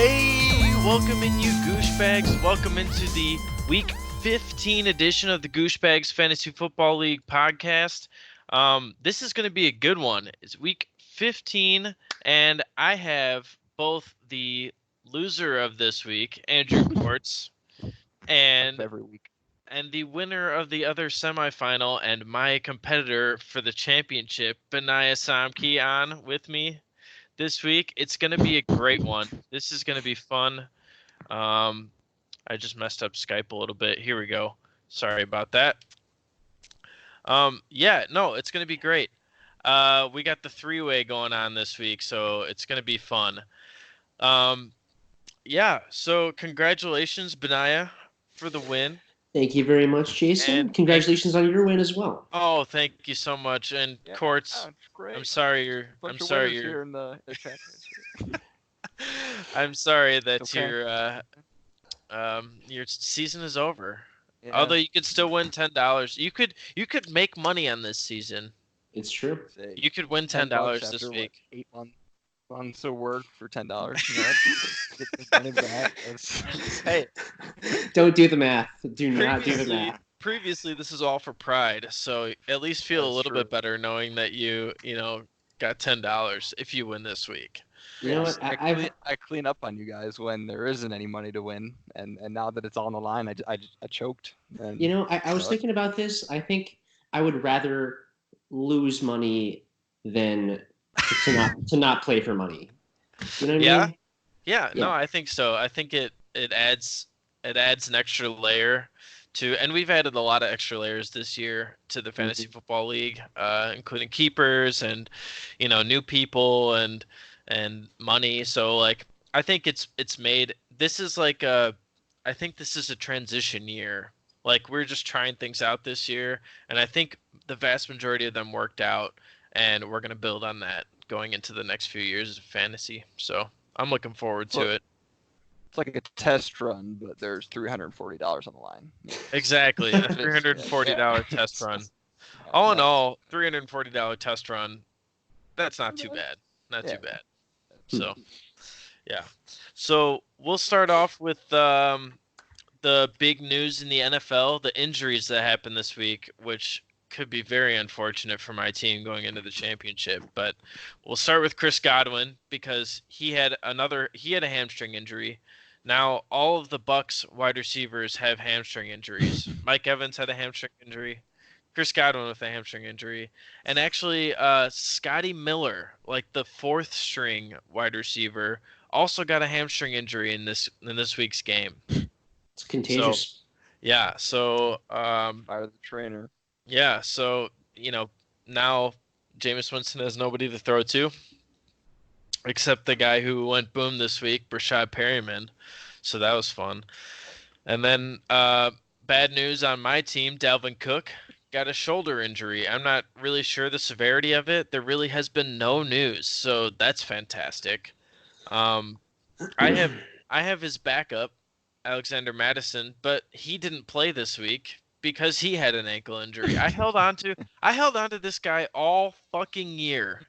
Hey, welcome in you Gooshbagz. Welcome into the Week 15 edition of the Gooshbagz Fantasy Football League podcast. This is going to be a good one. It's Week 15, and I have both the loser of this week, Andrew Kortze, and every week, and the winner of the other semifinal and my competitor for the championship, Benaiah Sombke, on with me this week. It's going to be a great one. This is going to be fun. I just messed up Skype a little bit. Here we go. Sorry about that. It's going to be great. We got the three-way going on this week, so it's going to be fun. So congratulations, Benaiah, for the win. Thank you very much, Jason. And congratulations on your win as well. Oh, thank you so much. And Kortze, I'm sorry you're here in the championship. I'm sorry that your season is over. Yeah. Although you could still win $10. You could make money on this season. It's true. You could win $10 this week. 8 months of work for $10. Hey, don't do the math. Do not do the math. Previously, this is all for pride, so at least feel a little bit better knowing that you got $10 if you win this week. You know what? I clean up on you guys when there isn't any money to win, and now that it's on the line, I choked. And, I was thinking about this. I think I would rather lose money than to not play for money. You know what I mean? Yeah. No, I think so. I think it adds an extra layer to, and we've added a lot of extra layers this year to the Fantasy Football League, including keepers and new people and money. So I think it's made, this is I think this is a transition year. We're just trying things out this year, and I think the vast majority of them worked out, and we're going to build on that going into the next few years of fantasy. So I'm looking forward to it. It's like a test run, but there's $340 on the line. Exactly, a $340 test run. All in all, $340 test run. That's not too bad. Not too bad. So, yeah. So we'll start off with the big news in the NFL, the injuries that happened this week, which could be very unfortunate for my team going into the championship. But we'll start with Chris Godwin because he had a hamstring injury. Now all of the Bucs wide receivers have hamstring injuries. Mike Evans had a hamstring injury. Chris Godwin with a hamstring injury. And actually Scotty Miller, the fourth string wide receiver, also got a hamstring injury in this week's game. It's contagious. Fire the trainer. Yeah, so, now Jameis Winston has nobody to throw to except the guy who went boom this week, Brashad Perryman. So that was fun. And then bad news on my team, Dalvin Cook got a shoulder injury. I'm not really sure the severity of it. There really has been no news, so that's fantastic. I have his backup, Alexander Madison, but he didn't play this week because he had an ankle injury. I held on to this guy all fucking year.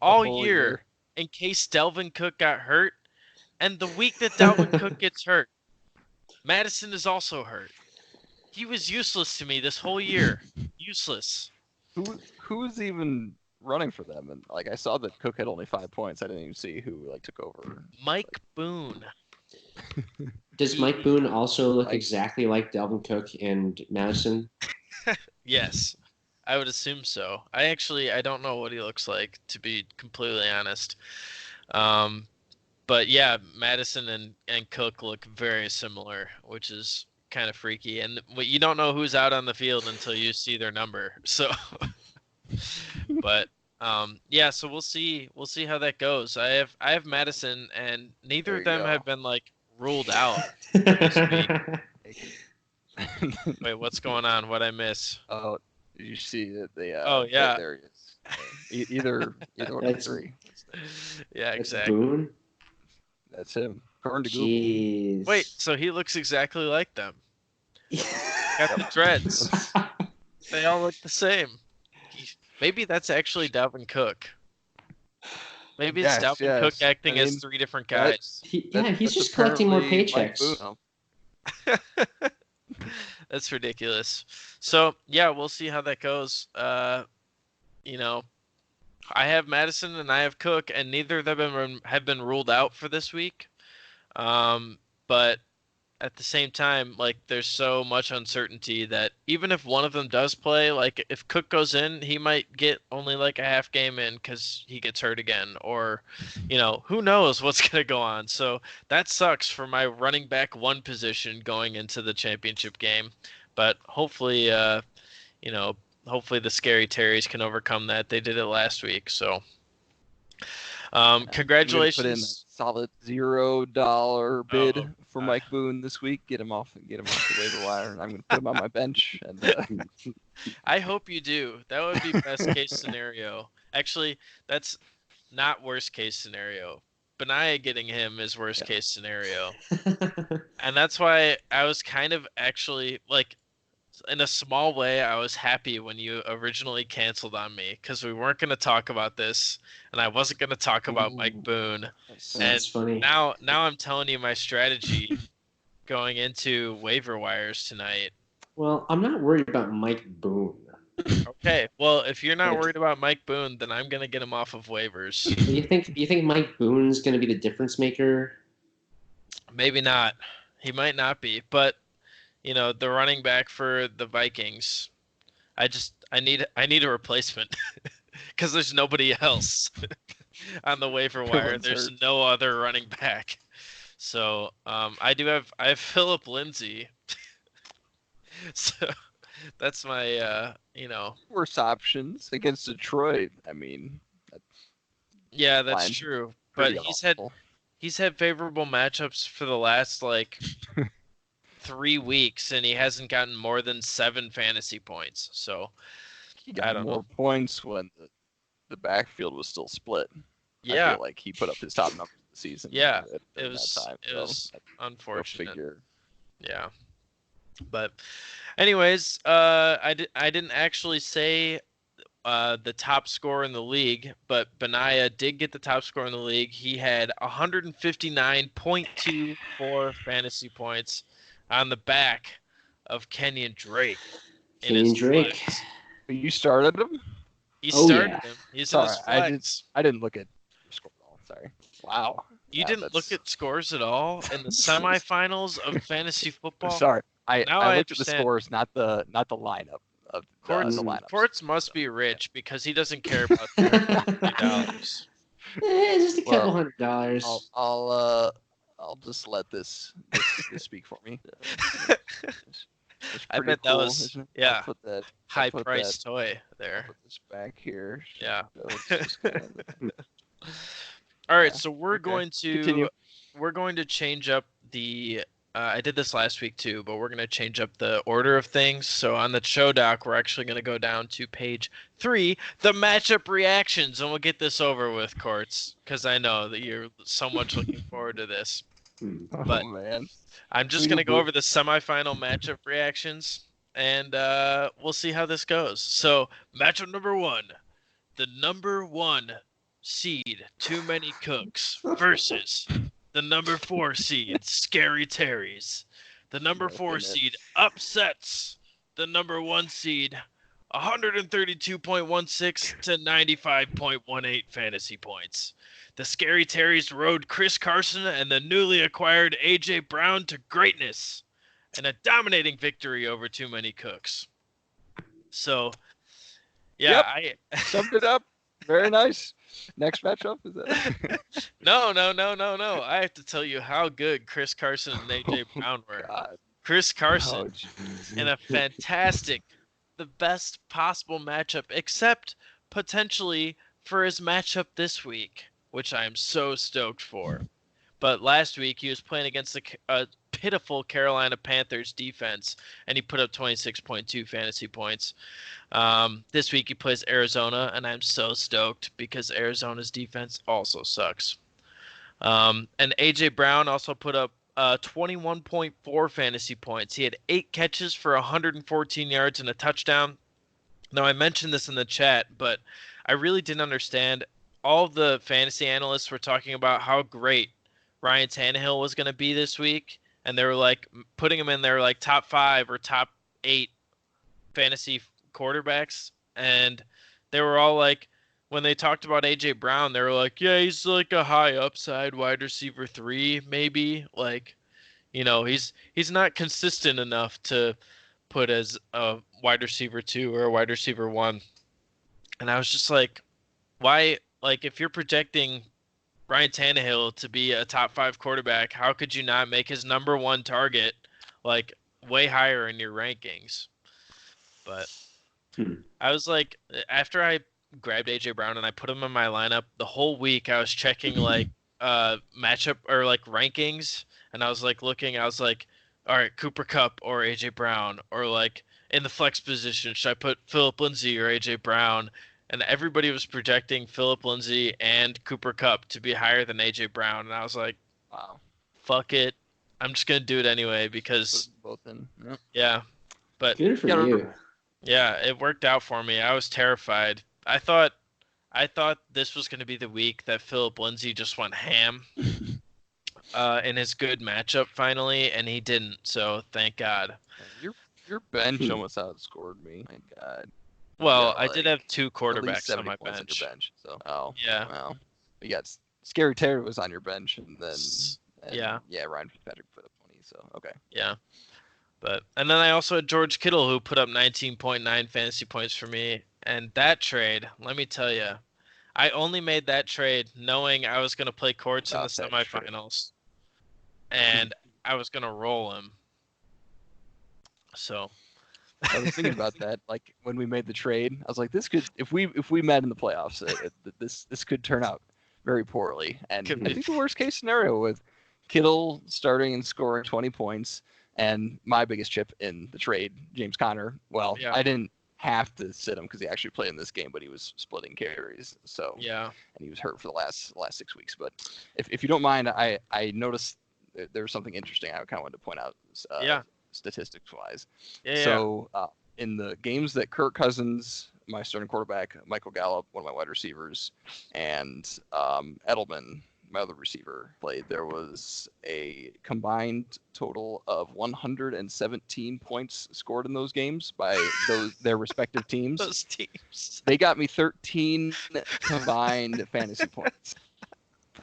All year in case Dalvin Cook got hurt. And the week that Dalvin Cook gets hurt, Madison is also hurt. He was useless to me this whole year. Useless. Who's even running for them? And I saw that Cook had only 5 points. I didn't even see who took over. Mike Boone. Does Mike Boone also look exactly like Dalvin Cook and Madison? Yes, I would assume so. I don't know what he looks like, to be completely honest. But yeah, Madison and Cook look very similar, which is kind of freaky. And you don't know who's out on the field until you see their number. So, but so we'll see how that goes. I have Madison, and neither of them have been ruled out this week. Wait, what's going on? What'd I miss? Oh, did you see that they? There he is. Either one of the three. Yeah, exactly. Boone? That's him. According to Google. Wait, so he looks exactly like them. Got the dreads. They all look the same. Maybe that's actually Dalvin Cook. Maybe it's Dalvin Cook acting as three different guys. He's just collecting more paychecks. That's ridiculous. So yeah, we'll see how that goes. You know, I have Madison and I have Cook, and neither of them have been ruled out for this week. But at the same time, like, there's so much uncertainty that even if one of them does play, like, if Cook goes in, he might get only like a half game in because he gets hurt again, or, who knows what's going to go on. So that sucks for my running back one position going into the championship game. But hopefully, hopefully the scary Terrys can overcome that. They did it last week. So congratulations. Put in a solid $0 bid for Mike Boone this week. Get him off the waiver wire. I'm going to put him on my bench. And I hope you do. That would be best case scenario. Actually, that's not worst case scenario. Benaiah getting him is worst case scenario. And that's why I was kind of actually, like, in a small way, I was happy when you originally canceled on me because we weren't going to talk about this, and I wasn't going to talk about Mike Boone. That's funny. Now I'm telling you my strategy going into waiver wires tonight. Well, I'm not worried about Mike Boone. Okay, well, if you're not worried about Mike Boone, then I'm going to get him off of waivers. You think Mike Boone's going to be the difference maker? Maybe not. He might not be, but the running back for the Vikings, I need a replacement because there's nobody else on the waiver wire. There's no other running back. So I have Philip Lindsay. So that's my worst options against Detroit. I mean, that's true. But he's had favorable matchups for the last 3 weeks, and he hasn't gotten more than 7 fantasy points. So he got more points when the backfield was still split. Yeah, I feel like he put up his top numbers this season. Yeah, it was unfortunate. Yeah, but anyways, I didn't actually say the top scorer in the league, but Benaiah did get the top scorer in the league. He had 159.24 fantasy points on the back of Kenyon Drake. Kenyon Drake. You started him? He started him. He's in his flex. I didn't look at score at all. Sorry. Wow. You didn't look at scores at all in the semifinals of fantasy football? Sorry. I looked at the scores, not the lineup of the lineups. Kortze must be rich because he doesn't care about $30. Just a couple $100. I'll just let this speak for me. I bet that was put that high-priced toy there. Put this back here. Yeah. All right, so we're going to change up the. I did this last week too, but we're going to change up the order of things. So on the show doc, we're actually going to go down to page 3, the matchup reactions, and we'll get this over with, Kortze, because I know that you're so much looking forward to this. But man. I'm just going to go over the semifinal matchup reactions, and we'll see how this goes. So matchup number 1, the number 1 seed, Too Many Cooks, versus the number 4 seed, Scary Terrys. The number 4 seed upsets the number 1 seed, 132.16 to 95.18 fantasy points. The Scary Terrys rode Chris Carson and the newly acquired A.J. Brown to greatness and a dominating victory over Too Many Cooks. So, yeah. I summed it up. Very nice. Next matchup is that? No. I have to tell you how good Chris Carson and AJ Brown were. God. Chris Carson in a fantastic, the best possible matchup, except potentially for his matchup this week, which I am so stoked for. But last week he was playing against the pitiful Carolina Panthers defense, and he put up 26.2 fantasy points. This week he plays Arizona, and I'm so stoked because Arizona's defense also sucks. And A.J. Brown also put up 21.4 fantasy points. He had 8 catches for 114 yards and a touchdown. Now, I mentioned this in the chat, but I really didn't understand all the fantasy analysts were talking about how great Ryan Tannehill was going to be this week, and they were like putting him in their like top 5 or top 8 fantasy quarterbacks, and they were all like, when they talked about AJ Brown, they were like, yeah, he's like a high upside wide receiver 3, maybe. Like, he's not consistent enough to put as a wide receiver 2 or a wide receiver 1. And I was just like, why? Like, if you're projecting Ryan Tannehill to be a top 5 quarterback, how could you not make his number 1 target like way higher in your rankings? But I was like, after I grabbed AJ Brown and I put him in my lineup, the whole week I was checking like matchup or like rankings, and I was like looking, I was like, all right, Cooper Kupp or AJ Brown, or like in the flex position, should I put Phillip Lindsay or AJ Brown? And everybody was projecting Phillip Lindsay and Cooper Kupp to be higher than AJ Brown, and I was like, wow, fuck it, I'm just gonna do it anyway because both in. Yep. Yeah, but Good for you. Yeah, it worked out for me. I was terrified. I thought this was going to be the week that Phillip Lindsay just went ham in his good matchup finally, and he didn't. So thank God. Your bench almost outscored me. My God. Well, I did have 2 quarterbacks on my points bench. On your bench. So Yeah. Well, you got Scary Terry was on your bench, and then Ryan Fitzpatrick put up 20. So okay. Yeah. And then I also had George Kittle, who put up 19.9 fantasy points for me. And that trade, let me tell you, I only made that trade knowing I was going to play Kortze in the semifinals. And I was going to roll him. So I was thinking about that. Like when we made the trade, I was like, this could, if we met in the playoffs, this could turn out very poorly. And I think the worst case scenario with Kittle starting and scoring 20 points. And my biggest chip in the trade, James Conner. Well, I didn't have to sit him because he actually played in this game, but he was splitting carries. So and he was hurt for the last 6 weeks. But if you don't mind, I noticed there was something interesting I kind of wanted to point out. Statistics wise. So in the games that Kirk Cousins, my starting quarterback, Michael Gallup, one of my wide receivers, and Edelman, my other receiver, played, there was a combined total of 117 points scored in those games by their respective teams. Those teams. They got me 13 combined fantasy points.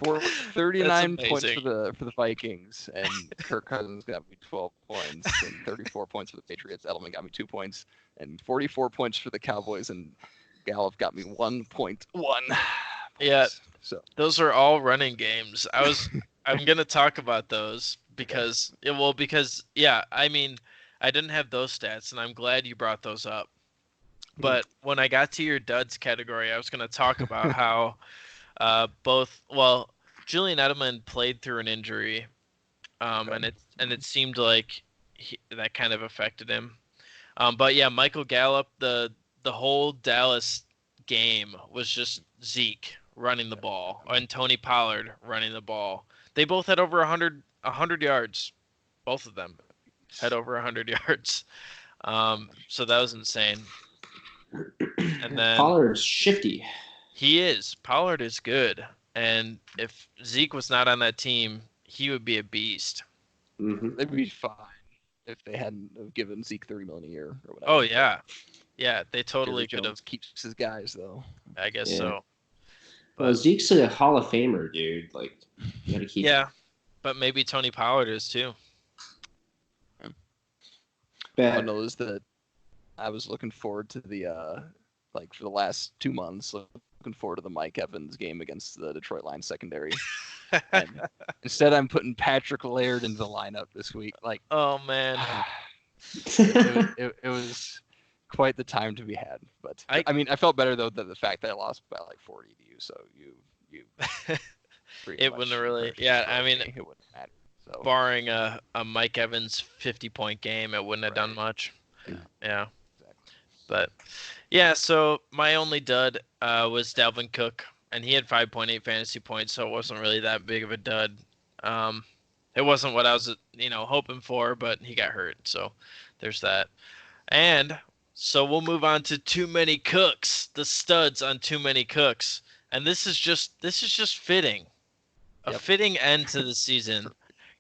39 points for the Vikings, and Kirk Cousins got me 12 points, and 34 points for the Patriots. Edelman got me 2 points, and 44 points for the Cowboys, and Gallup got me 1.1. Yeah. So those are all running games. I'm gonna talk about those because I mean, I didn't have those stats, and I'm glad you brought those up. But when I got to your duds category, I was gonna talk about how Julian Edelman played through an injury, and it seemed like that kind of affected him. But yeah, Michael Gallup, the whole Dallas game was just Zeke running the ball and Tony Pollard running the ball. They both had over 100 yards. Both of them had over 100 yards. So that was insane. And then Pollard's shifty. He is. Pollard is good. And if Zeke was not on that team, he would be a beast. Mm-hmm. They'd be fine if they hadn't have given Zeke $30 million a year or whatever. Oh yeah. Yeah, they totally could have. Keeps his guys though. I guess so. Well, Zeke's a Hall of Famer, dude. Like, you gotta keep. Yeah, but maybe Tony Pollard is too. I knows that I was looking forward to the for the last 2 months, looking forward to the Mike Evans game against the Detroit Lions secondary. And instead, I'm putting Patrick Laird into the lineup this week. Like, oh man, it was quite the time to be had. But I mean, I felt better though that the fact that I lost by like 40 to you. So you. It wouldn't really. Yeah, I mean, it wouldn't matter. So barring a Mike Evans 50-point game, it wouldn't have done much. Yeah. Exactly. But yeah, so my only dud was Dalvin Cook, and he had 5.8 fantasy points, so it wasn't really that big of a dud. It wasn't what I was, hoping for, but he got hurt, so there's that. And so we'll move on to Too Many Cooks, the studs on Too Many Cooks. and this is just fitting. A fitting end to the season.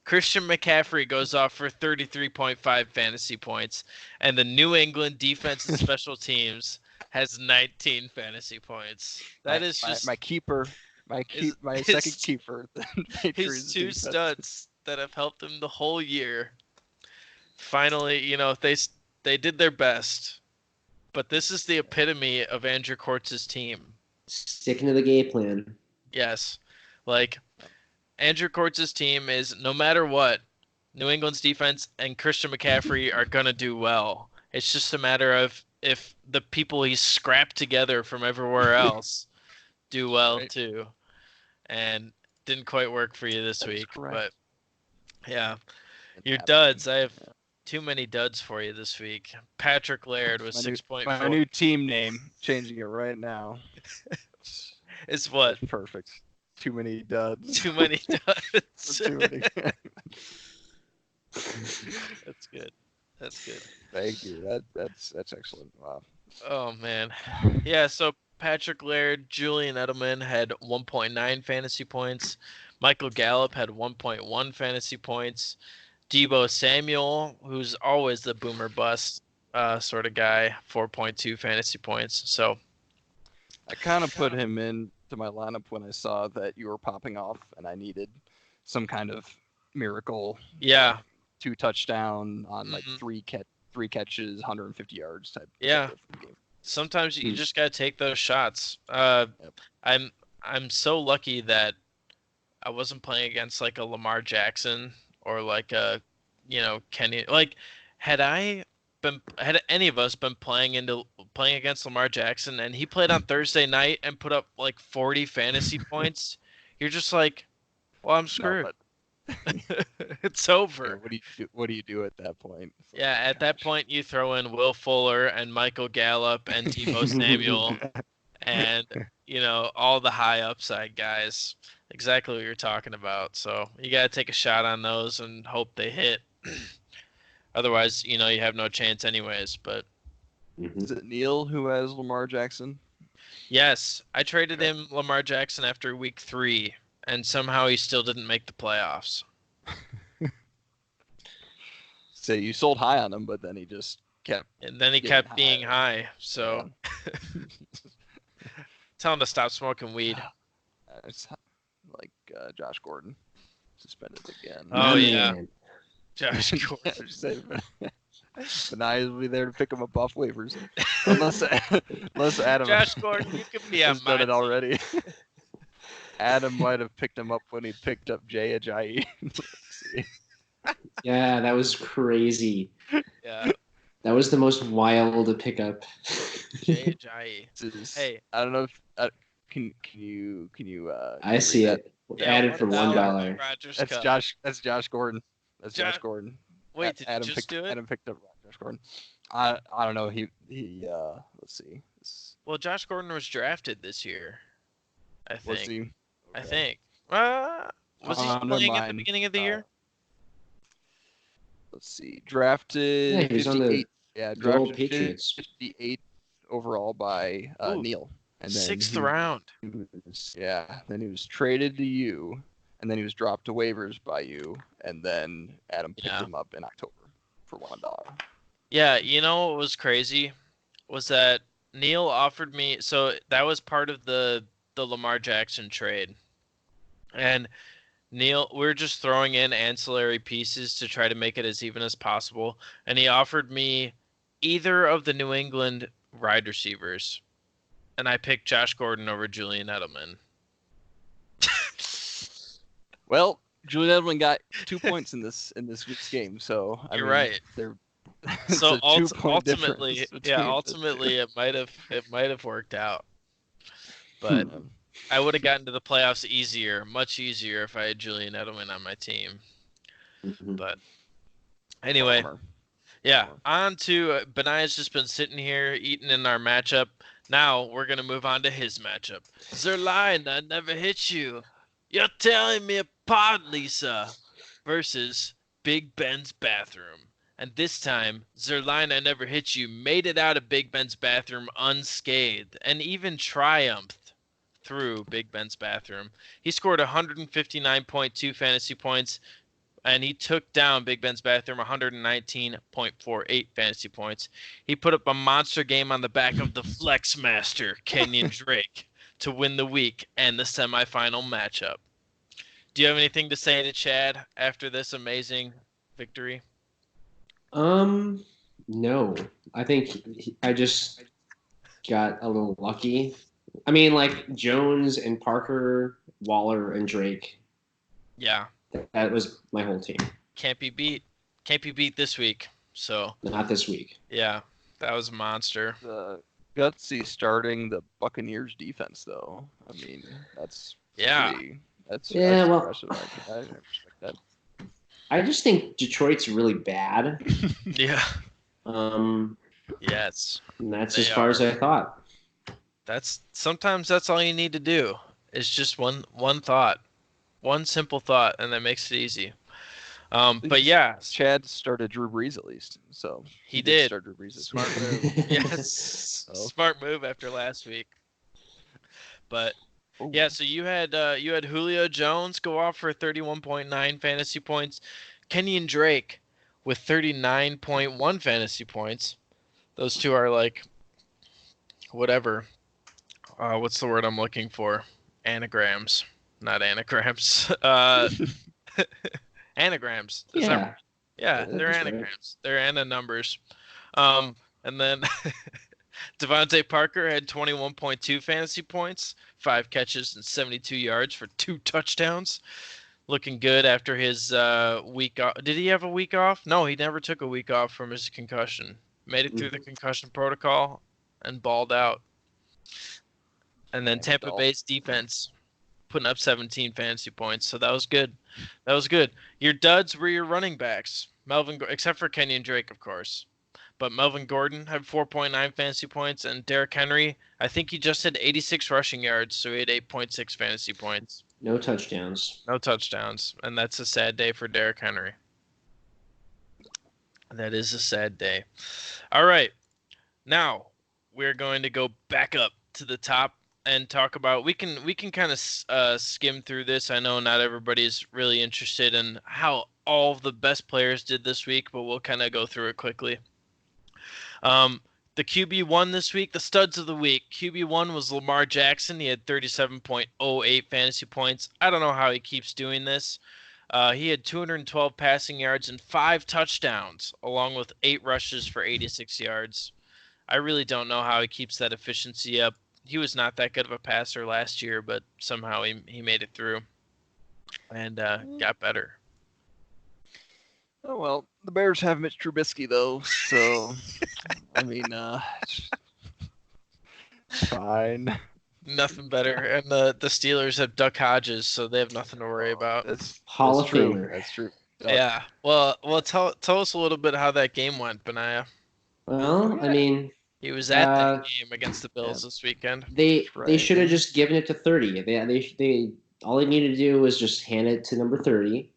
Christian McCaffrey goes off for 33.5 fantasy points, and the New England defense and special teams has 19 fantasy points. That is just my keeper, my second keeper. His two studs that have helped him the whole year. Finally, they did their best, but this is the epitome of Andrew Kortz's team. Sticking to the game plan. Yes, like Andrew Kortz's team is no matter what, New England's defense and Christian McCaffrey are gonna do well. It's just a matter of if the people he's scrapped together from everywhere else do well too. And didn't quite work for you this week, but yeah, your duds. I have too many duds for you this week. Patrick Laird was 6.4. My new team name, changing it right now. It's what? It's perfect. Too many duds. Too many duds. Too many. That's good. That's good. Thank you. That's excellent. Wow. Oh man. Yeah, so Patrick Laird, Julian Edelman had 1.9 fantasy points. Michael Gallup had 1.1 fantasy points. Deebo Samuel, who's always the boomer bust sort of guy, 4.2 fantasy points. So I kind of put him into my lineup when I saw that you were popping off and I needed some kind of miracle. Yeah. 2 touchdown on like 3 catches, 150 yards type. Yeah. Game. Sometimes you just gotta take those shots. I'm so lucky that I wasn't playing against like a Lamar Jackson or like a Kenny. Like had any of us been playing against Lamar Jackson and he played on Thursday night and put up like 40 fantasy points, you're just like, well, I'm screwed. It's over. Yeah, what do you do at that point? Yeah, at that point you throw in Will Fuller and Michael Gallup and Deebo Samuel and all the high upside guys. Exactly what you're talking about. So you got to take a shot on those and hope they hit. Otherwise, you have no chance anyways. But is it Neil who has Lamar Jackson? Yes, I traded him Lamar Jackson after week 3, and somehow he still didn't make the playoffs. So you sold high on him, but then he just kept. And then he kept being high. So tell him to stop smoking weed. It's like Josh Gordon suspended again. Oh yeah, Josh Gordon. Benaiah will be there to pick him up off waivers, unless Adam. Josh Gordon, you can be on done it already. Adam might have picked him up when he picked up Jay Ajayi. Yeah, that was crazy. Yeah, that was the most wild pickup. Jay Ajayi. Hey, I don't know if can you I see it. Added for $1. That's Josh Gordon. That's Josh Gordon. Wait, did Adam do it? Adam picked up Josh Gordon. I don't know. He let's see. Well, Josh Gordon was drafted this year. I think. Was he? Okay. I think. Was he playing at the beginning of the year? Let's see. Drafted. Yeah, he's on the drafted Patriots. 58 overall by Neil. And then 6th round. Then he was traded to you, and then he was dropped to waivers by you, and then Adam picked him up in October for $1. Yeah, what was crazy was that Neil offered me. So that was part of the Lamar Jackson trade, and Neil, we're just throwing in ancillary pieces to try to make it as even as possible, and he offered me either of the New England wide receivers. And I picked Josh Gordon over Julian Edelman. Well, Julian Edelman got 2 points in this week's game, so you're right. So ultimately, it might have worked out. But I would have gotten to the playoffs much easier, if I had Julian Edelman on my team. But anyway, on to Benaiah's just been sitting here eating in our matchup. Now we're going to move on to his matchup. Zerline, I never hit you. You're tearing me apart, Lisa. Versus Big Ben's bathroom. And this time, Zerline, I never hit you made it out of Big Ben's bathroom unscathed and even triumphed through Big Ben's bathroom. He scored 159.2 fantasy points, and he took down Big Ben's bathroom 119.48 fantasy points. He put up a monster game on the back of the Flex Master, Kenyon Drake, to win the week and the semifinal matchup. Do you have anything to say to Chad after this amazing victory? No. I think I just got a little lucky. I mean, like Jones and Parker, Waller and Drake. Yeah. That was my whole team. Can't be beat. Can't be beat this week. So Not this week. yeah, that was a monster. Gutsy starting the Buccaneers defense, though. I mean, that's that's impressive. I respect that. I just think Detroit's really bad. Yeah. Yes. And that's They as far as I thought. Sometimes that's all you need to do. It's just one thought. One simple thought, and that makes it easy. But yeah, Chad started Drew Brees at least, so he did start Drew Brees. Smart move. Yes, smart move after last week. But yeah, so you had Julio Jones go off for 31.9 fantasy points, Kenyon Drake with 39.1 fantasy points. Those two are like whatever. What's the word I'm looking for? Anagrams. Not anagrams. Anagrams. Yeah. They're anagrams. Right. They're ana numbers. And then Devontae Parker had 21.2 fantasy points, 5 catches and 72 yards for 2 touchdowns. Looking good after his week off. Did he have a week off? No, he never took a week off from his concussion. Made it through the concussion protocol and balled out. And then Tampa Bay's defense putting up 17 fantasy points, so that was good. Your duds were your running backs, except for Kenyon Drake, of course. But Melvin Gordon had 4.9 fantasy points, and Derrick Henry, I think he just had 86 rushing yards, so he had 8.6 fantasy points. No touchdowns, and that's a sad day for Derrick Henry. That is a sad day. All right, now we're going to go back up to the top and talk about. We can kind of skim through this. I know not everybody's really interested in how all of the best players did this week, but we'll kind of go through it quickly. The QB1 this week, the studs of the week. QB1 was Lamar Jackson. He had 37.08 fantasy points. I don't know how he keeps doing this. He had 212 passing yards and 5 touchdowns, along with 8 rushes for 86 yards. I really don't know how he keeps that efficiency up. He was not that good of a passer last year, but somehow he made it through and got better. Oh, well, the Bears have Mitch Trubisky, though, so, I mean, fine. Nothing better. And the Steelers have Duck Hodges, so they have nothing to worry about. Hall of Famer. That's true. Yeah. Well, tell us a little bit how that game went, Benaiah. Well, I mean, he was at that game against the Bills this weekend. They should have just given it to 30. They all they needed to do was just hand it to number 30,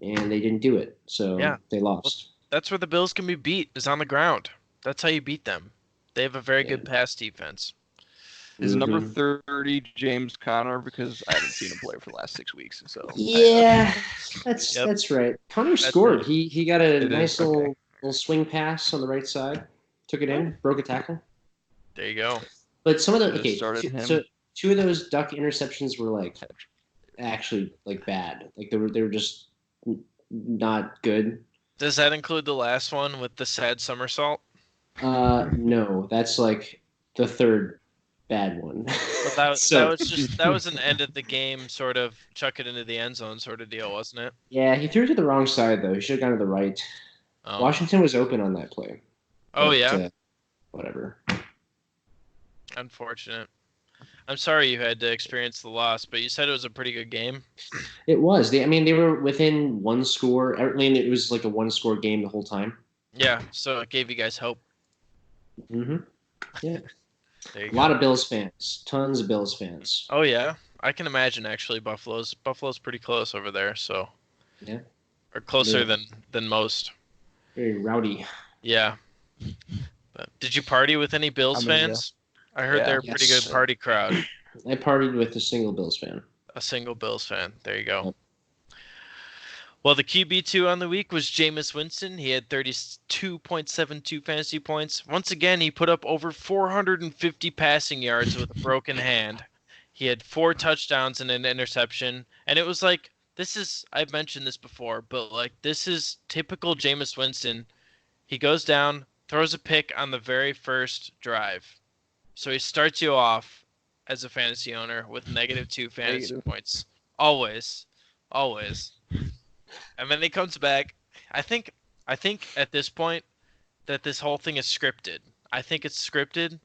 and they didn't do it. So they lost. Well, that's where the Bills can be beat, is on the ground. That's how you beat them. They have a very good pass defense. Is number 30 James Conner? Because I haven't seen him play for the last 6 weeks. So that's right. Conner scored. He got a nice little swing pass on the right side. Took it in, broke a tackle. There you go. But some of the so 2 of those Duck interceptions were like actually like bad. Like they were just not good. Does that include the last one with the sad somersault? No, that's like the third bad one. Well, that was an end of the game sort of chuck it into the end zone sort of deal, wasn't it? Yeah, he threw it to the wrong side though. He should have gone to the right. Oh. Washington was open on that play. Oh, yeah? Whatever. Unfortunate. I'm sorry you had to experience the loss, but you said it was a pretty good game. It was. They were within 1 score. I mean, it was like a 1-score game the whole time. Yeah, so it gave you guys hope. Mm-hmm. Yeah. There you go. A lot of Bills fans. Tons of Bills fans. Oh, yeah? I can imagine, actually. Buffalo's pretty close over there, so. Yeah. Or closer than most. Very rowdy. Yeah. But did you party with any Bills fans? I heard they're a pretty good party crowd. I partied with a single Bills fan. A single Bills fan. There you go. Well, the QB2 on the week was Jameis Winston. He had 32.72 fantasy points. Once again, he put up over 450 passing yards with a broken hand. He had 4 touchdowns and an interception. And it was like, I've mentioned this before, but like, this is typical Jameis Winston. He goes down, throws a pick on the very first drive. So he starts you off as a fantasy owner with -2 fantasy points. Always. And then he comes back. I think at this point that this whole thing is scripted. I think it's scripted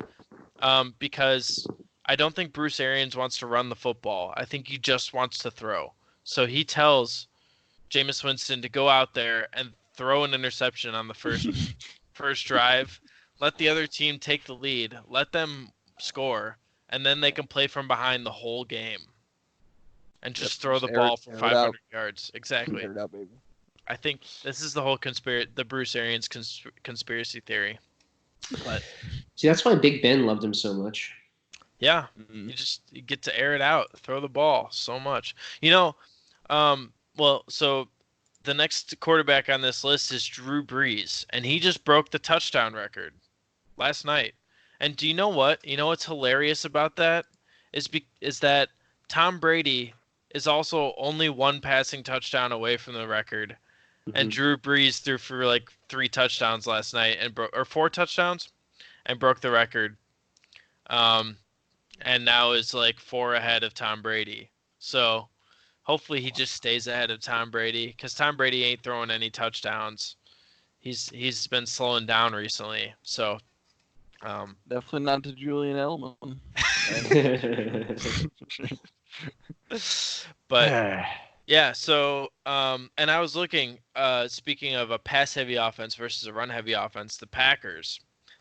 because I don't think Bruce Arians wants to run the football. I think he just wants to throw. So he tells Jameis Winston to go out there and throw an interception on the first drive. Let the other team take the lead. Let them score. And then they can play from behind the whole game. And just throw the ball for 500 yards. Exactly. I think this is the whole the Bruce Arians conspiracy theory. But see, that's why Big Ben loved him so much. Yeah, you get to air it out, throw the ball so much. So the next quarterback on this list is Drew Brees, and he just broke the touchdown record last night. And do you know what? You know what's hilarious about that is that Tom Brady is also only 1 passing touchdown away from the record. Mm-hmm. And Drew Brees threw for like 3 touchdowns last night or 4 touchdowns and broke the record. And now is like 4 ahead of Tom Brady. So hopefully he just stays ahead of Tom Brady because Tom Brady ain't throwing any touchdowns. He's been slowing down recently. So definitely not to Julian Edelman. But yeah, so and I was looking, speaking of a pass-heavy offense versus a run-heavy offense, the Packers,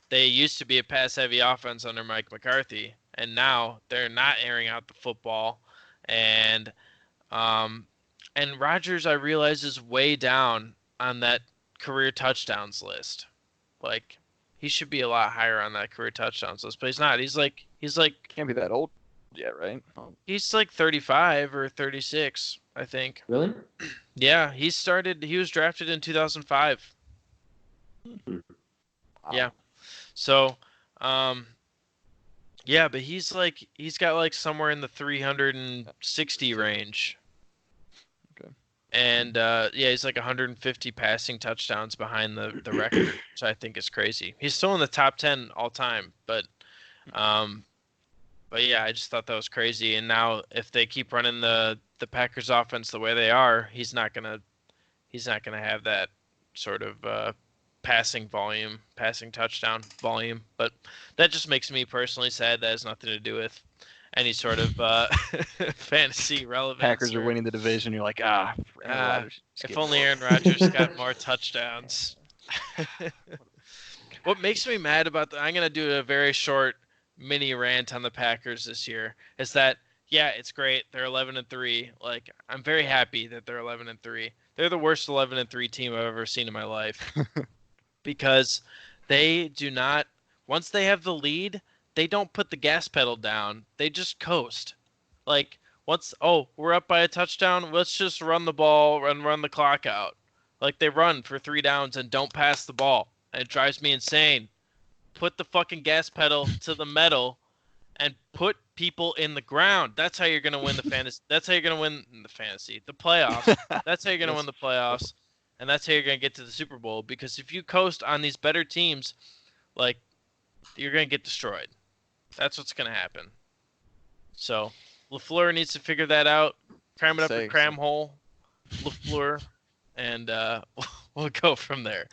they used to be a pass-heavy offense under Mike McCarthy, and now they're not airing out the football, and Rodgers, I realize, is way down on that career touchdowns list. Like, he should be a lot higher on that career touchdowns list, but he's not. He's like can't be that old yet, right? He's like 35 or 36, I think. Really? Yeah, he was drafted in 2005. Wow. Yeah. So, yeah, but he's got like somewhere in the 360 range. Okay. And yeah, he's like 150 passing touchdowns behind the record, which I think is crazy. He's still in the top 10 all time, but yeah, I just thought that was crazy. And now if they keep running the Packers offense the way they are, he's not gonna have that sort of passing touchdown volume. But that just makes me personally sad. That has nothing to do with any sort of fantasy relevance. Packers are winning the division. You're like, if only Aaron Rodgers got more touchdowns. What makes me mad about I'm going to do a very short mini rant on the Packers this year is that, yeah, it's great. They're 11-3. Like, I'm very happy that they're 11-3. They're the worst 11-3 team I've ever seen in my life because they do not, once they have the lead, they don't put the gas pedal down. They just coast. Like, we're up by a touchdown. Let's just run the ball and run the clock out. Like, they run for 3 downs and don't pass the ball. And it drives me insane. Put the fucking gas pedal to the metal and put people in the ground. That's how you're going to win the fantasy. That's how you're going to win the playoffs. That's how you're going to win the playoffs. And that's how you're going to get to the Super Bowl. Because if you coast on these better teams, like, you're going to get destroyed. That's what's going to happen. So, LaFleur needs to figure that out. Cram it up a cram hole. LaFleur. And we'll go from there.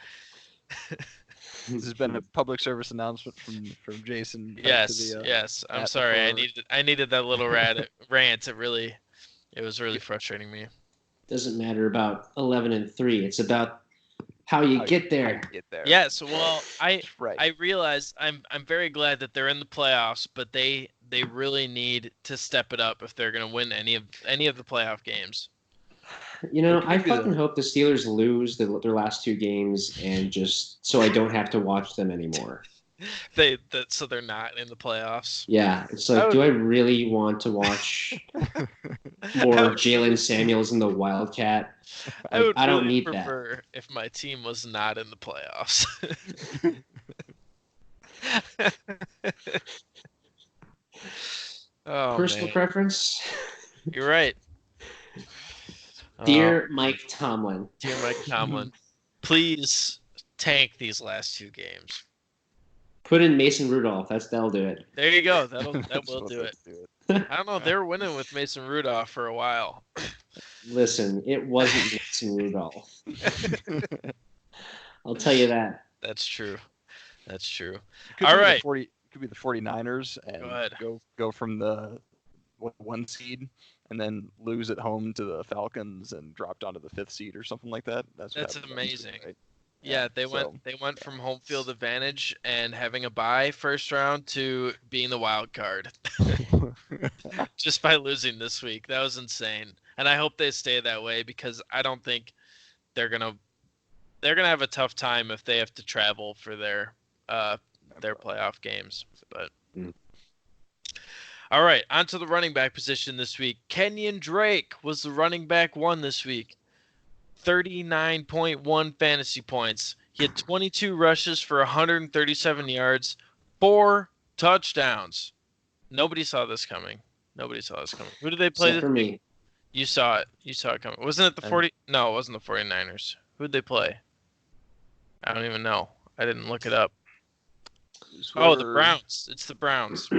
This has been a public service announcement from Jason. Yes. I'm sorry. I needed that little rant. It was really frustrating me. Doesn't matter about 11-3. It's about how you get there. Yes. Well, I realize I'm very glad that they're in the playoffs, but they really need to step it up if they're going to win any of the playoff games. You know, I fucking hope the Steelers lose their last 2 games and just so I don't have to watch them anymore. So they're not in the playoffs. Yeah, it's like, do I really want to watch more Jalen Samuels in the Wildcat? I would I don't really need prefer if my team was not in the playoffs. Oh Personal man, preference. you're right. Dear Mike Tomlin. Dear Mike Tomlin, please tank these last 2 games. Put in Mason Rudolph. That'll do it. There you go. That will do it. I don't know. They were winning with Mason Rudolph for a while. Listen, it wasn't Mason Rudolph. I'll tell you that. That's true. All right. Could be the 49ers and go from the 1 seed and then lose at home to the Falcons and drop down to the 5th seed or something like that. That's amazing. Right? Yeah, they went from home field advantage and having a bye first round to being the wild card just by losing this week. That was insane, and I hope they stay that way because I don't think they're gonna have a tough time if they have to travel for their playoff games. But all right, on to the running back position this week. Kenyon Drake was the running back 1 this week. 39.1 fantasy points. He had 22 rushes for 137 yards, 4 touchdowns. Nobody saw this coming. Who did they play? Except for me. You saw it coming. Wasn't it the 40? No, it wasn't the 49ers. Who did they play? I don't even know. I didn't look it up. Oh, the Browns. It's the Browns.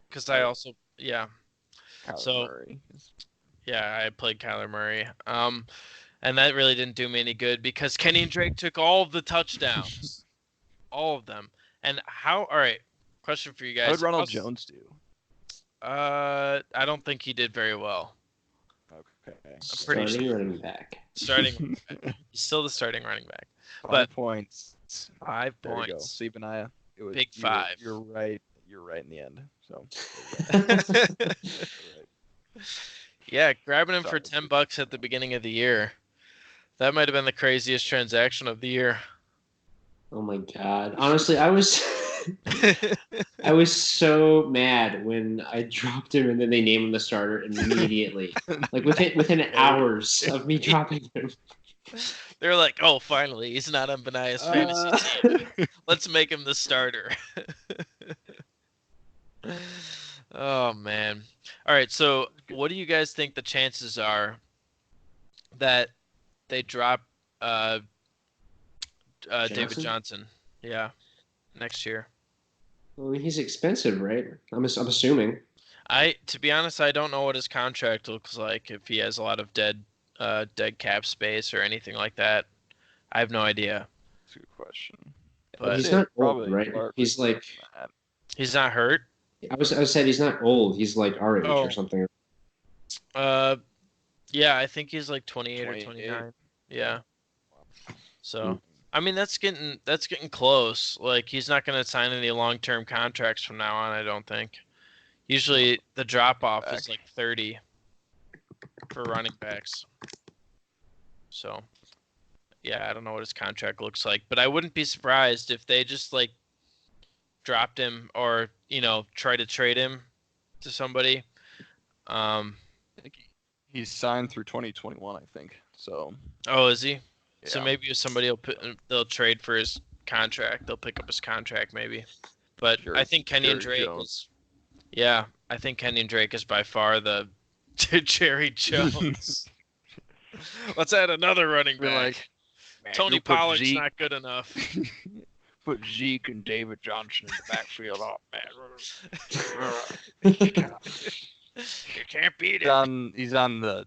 Because I also, yeah. Murray. Yeah, I played Kyler Murray. And that really didn't do me any good because Kenyon Drake took all of the touchdowns. All of them. And all right, question for you guys. How did Ronald Jones do? I don't think he did very well. Okay. I'm pretty sure. Running back. He's still the starting running back. 5 points. 5 there points. You go. See, Benaiah. It was Big 5. You're right. You're right in the end. So. Yeah, grabbing him for $10 at the beginning of the year. That might have been the craziest transaction of the year. Oh my god! Honestly, I was so mad when I dropped him and then they named him the starter immediately. Like within hours of me dropping him. They're like, "Oh, finally, he's not on Benaiah's fantasy team. Let's make him the starter." Oh man! All right, so what do you guys think the chances are that they drop David Johnson? Yeah, next year. Well, he's expensive, right? I'm assuming. To be honest, I don't know what his contract looks like. If he has a lot of dead cap space or anything like that, I have no idea. That's a good question. But he's not old, right? He's like. He's not hurt. I said he's not old. He's like our age or something. Yeah, I think he's like 28 or 29. Yeah. So, I mean, that's getting close. Like, he's not going to sign any long-term contracts from now on, I don't think. Usually, the drop-off is like 30 for running backs. So, yeah, I don't know what his contract looks like, but I wouldn't be surprised if they just like dropped him or try to trade him to somebody. I think he's signed through 2021, I think. So. Oh, is he? Yeah. So maybe if somebody they'll trade for his contract, they'll pick up his contract maybe. But I think Kenyon Drake is. Yeah, I think Kenyon Drake is by far the Jerry Jones. Let's add another running back. Tony Pollard's not good enough. Put Zeke and David Johnson in the backfield. Oh man, you can't beat it. He's on the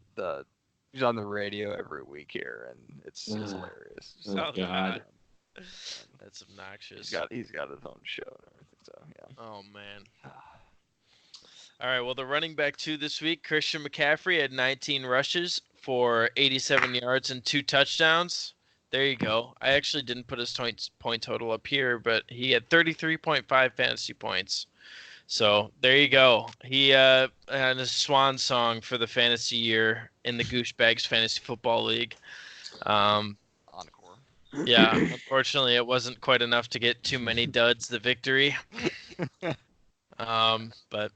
radio every week here, and it's hilarious. Oh god, that's obnoxious. He's got his own show and everything. So yeah. Oh man. All right. Well, the running back 2 this week, Christian McCaffrey had 19 rushes for 87 yards and 2 touchdowns. There you go. I actually didn't put his point total up here, but he had 33.5 fantasy points. So there you go. He had a swan song for the fantasy year in the Gooshbagz Fantasy Football League. Encore. Yeah, unfortunately, it wasn't quite enough to get too many duds the victory. But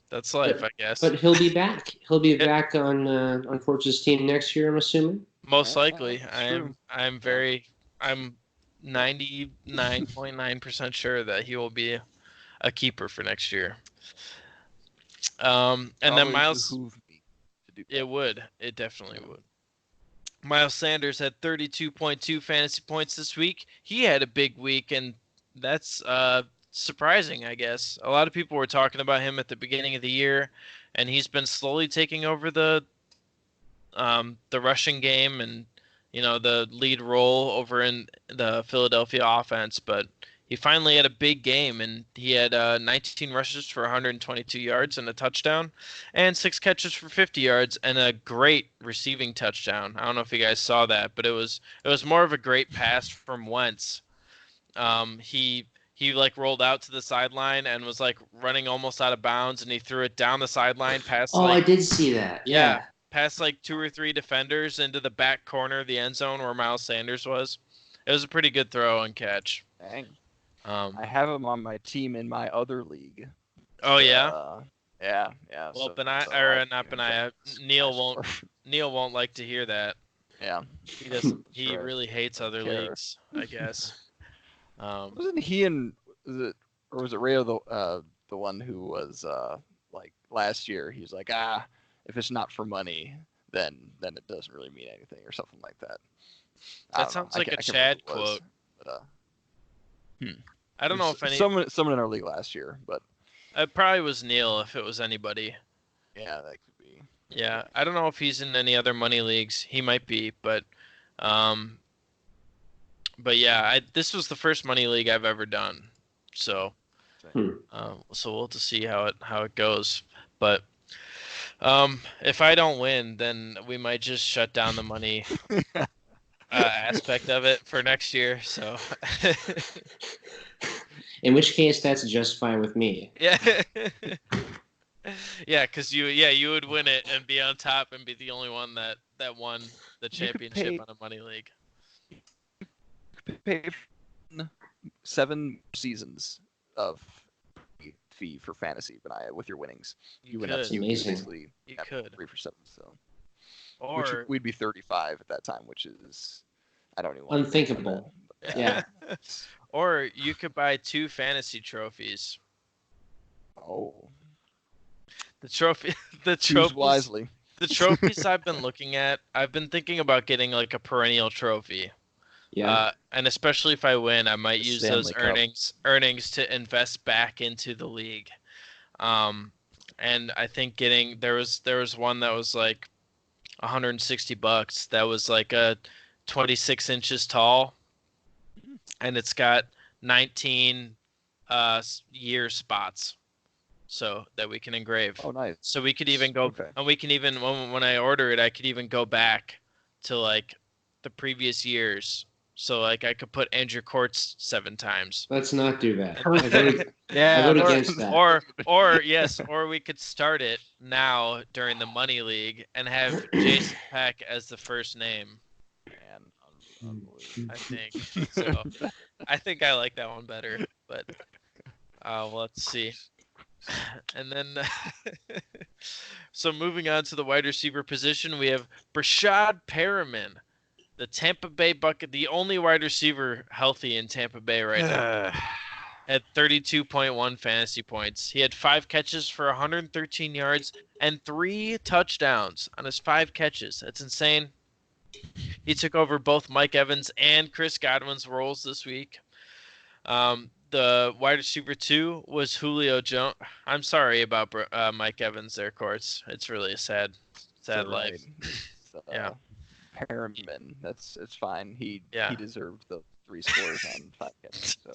that's life, I guess. But he'll be back. He'll be back on Kortze's team next year, I'm assuming. Most likely. True. I'm 99.9% sure that he will be a keeper for next year. And then Miles, it definitely would. Miles Sanders had 32.2 fantasy points this week. He had a big week, and that's surprising, I guess. A lot of people were talking about him at the beginning of the year, and he's been slowly taking over the rushing game and the lead role over in the Philadelphia offense. But he finally had a big game, and he had 19 rushes for 122 yards and a touchdown, and 6 catches for 50 yards and a great receiving touchdown. I don't know if you guys saw that, but it was more of a great pass from Wentz. He like rolled out to the sideline and was like running almost out of bounds, and he threw it down the sideline past. Oh, I did see that. Yeah. Past like 2 or 3 defenders into the back corner of the end zone where Miles Sanders was. It was a pretty good throw and catch. Dang. I have him on my team in my other league. Oh yeah. Yeah. Well, Benaiah. Neil won't like to hear that. Yeah. He doesn't. He really hates other leagues, I guess. Wasn't he was it Rayo the one who was like last year? He was like, if it's not for money, then it doesn't really mean anything or something like that. That sounds like a Chad quote. But, I don't know if someone in our league last year, but it probably was Neil if it was anybody. Yeah, that could be. Yeah, I don't know if he's in any other money leagues. He might be, but yeah, this was the first money league I've ever done, so so we'll have to see how it goes. But if I don't win, then we might just shut down the money aspect of it for next year. So, in which case, that's just fine with me. Yeah, yeah, because you would win it and be on top and be the only one that won the championship on a money league. Pay 7 seasons of fee for fantasy, Benaiah, with your winnings. You would could. have Amazing. You could 3 for 7, so or we'd be 35 at that time, which is I don't even unthinkable. Yeah. Or you could buy 2 fantasy trophies. Oh. The trophies wisely. The trophies I've been looking at, I've been thinking about getting like a perennial trophy. Yeah. And especially if I win, I might use those Stanley earnings to invest back into the league. And I think there was one that was like $160 that was like a 26 inches tall, and it's got 19 year spots, so that we can engrave. Oh, nice. So we could even go, and we can even when I order it, I could even go back to like the previous years. So like I could put Andrew Kortze 7 times. Let's not do that. Yeah. I vote against that. Or we could start it now during the money league and have Jason Peck as the first name. Man, I think so. I think I like that one better, but let's see. And then, so moving on to the wide receiver position, we have Brashad Perriman, the Tampa Bay Bucket, the only wide receiver healthy in Tampa Bay right now, at 32.1 fantasy points. He had 5 catches for 113 yards and 3 touchdowns on his 5 catches. That's insane. He took over both Mike Evans and Chris Godwin's roles this week. The wide receiver 2 was Julio Jones. I'm sorry about Mike Evans there, Kortze. It's really a sad life. Yeah. Perriman, it's fine. He deserved the 3 scores on 5 catches. So.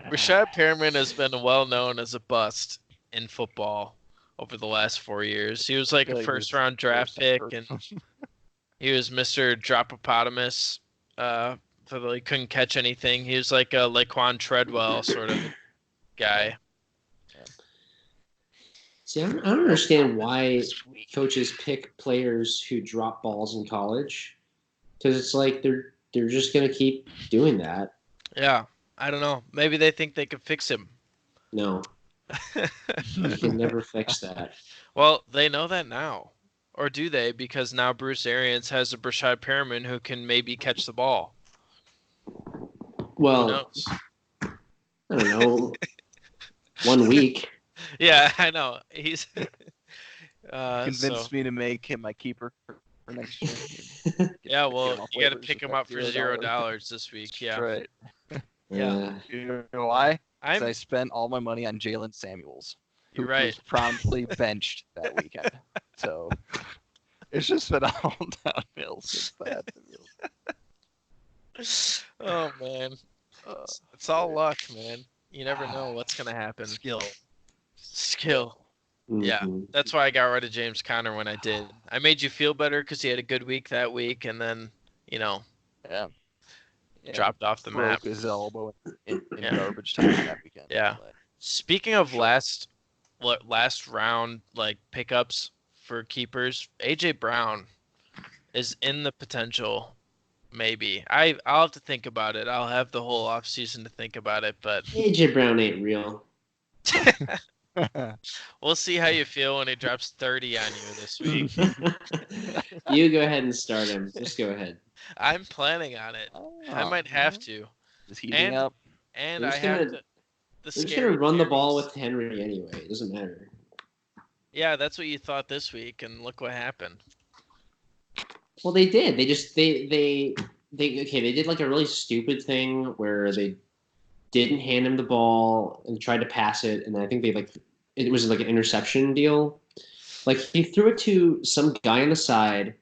Brashad Perriman has been well known as a bust in football over the last 4 years. He was like a first round draft pick, and he was Mr. Dropopotamus. So he couldn't catch anything. He was like a Laquan Treadwell sort of guy. See, I don't understand why coaches pick players who drop balls in college because it's like they're just gonna keep doing that. Yeah, I don't know. Maybe they think they could fix him. No, you can never fix that. Well, they know that now. Or do they? Because now Bruce Arians has a Brashad Perriman who can maybe catch the ball. Who Well, knows? I don't know. 1 week. Yeah, I know. He's Convinced me to make him my keeper for next year. Yeah, well, off you got to waivers pick him for up for $0 this week. That's Yeah. right. Yeah. You know why? Because I'm. I spent all my money on Jalen Samuels, who You're right. was promptly benched that weekend. So it's just been all downhill since that. Oh man, it's all luck, man. You never know what's gonna happen. Skill. Yeah, Mhm. that's why I got rid of James Conner when I did. I made you feel better because he had a good week that week, and then Yeah. dropped off the map. Broke his elbow in Yeah. garbage time that weekend. Yeah. Speaking of last round like pickups for keepers, AJ Brown is in the potential. Maybe I'll have to think about it. I'll have the whole off season to think about it, but AJ Brown ain't real. we'll see how you feel when he drops 30 on you this week. You go ahead and start him. Just go ahead. I'm planning on it. I might have to. Just heating up. And They're I just have gonna- to. The They're just scary gonna run the ball theories. with Henry anyway. It doesn't matter. Yeah, that's what you thought this week, and look what happened. Well, they did. They just they did like a really stupid thing where they didn't hand him the ball and tried to pass it, and I think it was like an interception deal. Like he threw it to some guy on the side,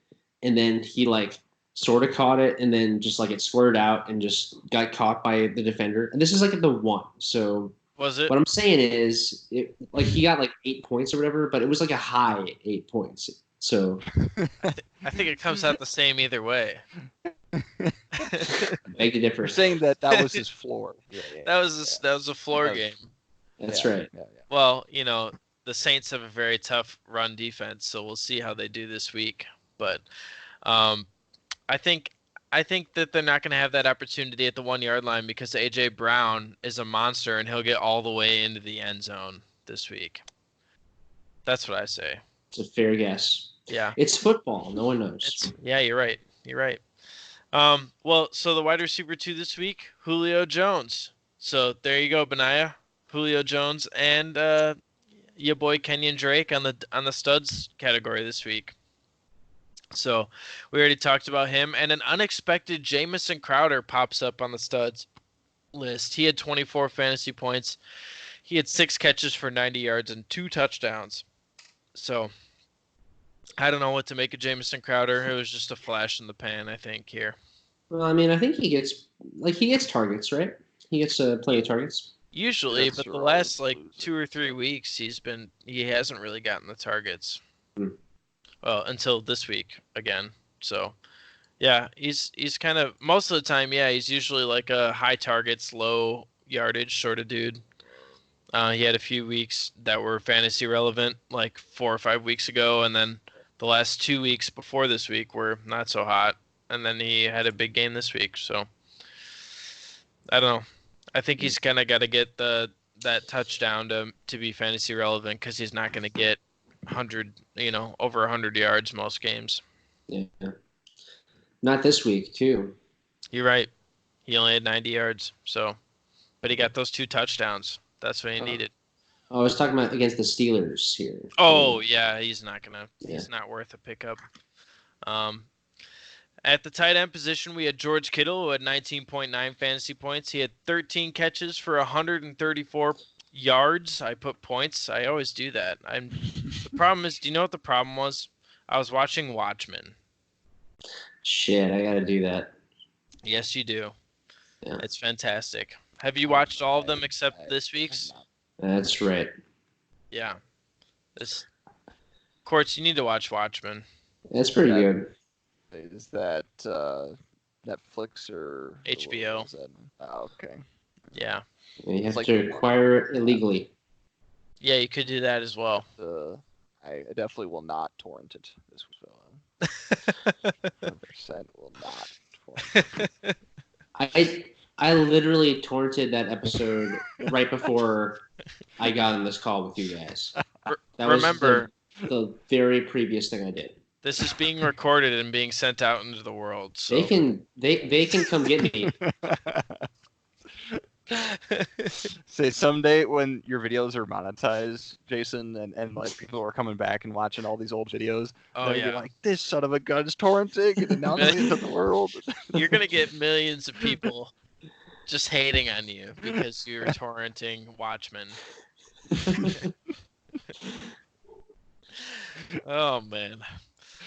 and then he like sort of caught it, and then just like it squirted out and just got caught by the defender. And this is like at the 1. So Was it? what I'm saying is, like he got like 8 points or whatever, but it was like a high 8 points. So I think it comes out the same either way. beg to differ. You're saying that was his floor. Yeah. That was a floor game. That's right. Yeah. Well, the Saints have a very tough run defense, so we'll see how they do this week. But I think that they're not going to have that opportunity at the 1-yard line because AJ Brown is a monster and he'll get all the way into the end zone this week. That's what I say. It's a fair guess. Yeah. It's football. No one knows. Yeah, you're right. Well, so the wide receiver 2 this week, Julio Jones. So there you go, Benaiah. Julio Jones and your boy Kenyon Drake on the studs category this week. So we already talked about him, and an unexpected Jamison Crowder pops up on the studs list. He had 24 fantasy points. He had 6 catches for 90 yards and 2 touchdowns. So I don't know what to make of Jamison Crowder. It was just a flash in the pan, I think, here. Well, I mean, I think he gets targets, right? He gets plenty of targets. Usually, That's but the right. last 2 or 3 weeks he hasn't really gotten the targets. Well, until this week again. So, yeah, he's kind of most of the time. Yeah, he's usually like a high targets, low yardage sort of dude. He had a few weeks that were fantasy relevant, like 4 or 5 weeks ago, and then the last 2 weeks before this week were not so hot. And then he had a big game this week. So, I don't know. I think he's kind of got to get that touchdown to be fantasy relevant because he's not going to get 100, over 100 yards most games. Yeah. Not this week, too. You're right. He only had 90 yards. So, but he got those 2 touchdowns. That's what he needed. I was talking about against the Steelers here. Oh yeah, he's not worth a pickup. At the tight end position, we had George Kittle, who had 19.9 fantasy points. He had 13 catches for 134 yards. I put points. I always do that. The problem is, do you know what the problem was? I was watching Watchmen. Shit, I gotta do that. Yes, you do. Yeah. It's fantastic. Have you watched all of them except this week's? That's right. Yeah. Kortze, you need to watch Watchmen. That's pretty good. Is that Netflix or HBO? What is that? Oh, okay. Yeah. You have It's to like- acquire it illegally. Yeah, you could do that as well. I definitely will not torrent it. will not. I literally torrented that episode right before I got on this call with you guys. That Remember, was the very previous thing I did. this is being recorded and being sent out into the world. So they can come get me. Say someday when your videos are monetized, Jason, and like people are coming back and watching all these old videos, oh they'll yeah, be like, this son of a gun's torrenting and announcing it to the world. You're gonna get millions of people just hating on you because you're torrenting Watchmen. Oh man.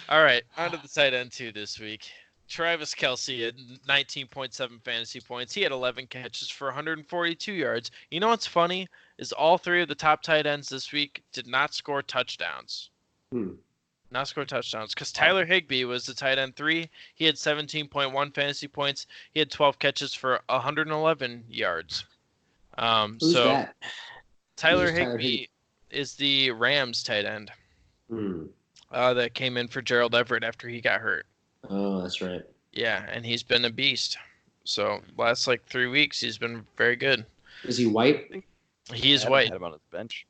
All right, on to the tight end 2 this week. Travis Kelce at 19.7 fantasy points. He had 11 catches for 142 yards. You know what's funny is all 3 of the top tight ends this week did not score touchdowns. Not score touchdowns because Tyler Higbee was the tight end 3. He had 17.1 fantasy points. He had 12 catches for 111 yards. Who's that? Tyler Higbee is the Rams tight end that came in for Gerald Everett after he got hurt. Oh, that's right. Yeah, and he's been a beast. So last 3 weeks, he's been very good. Is he white? He is white. Had him on his bench.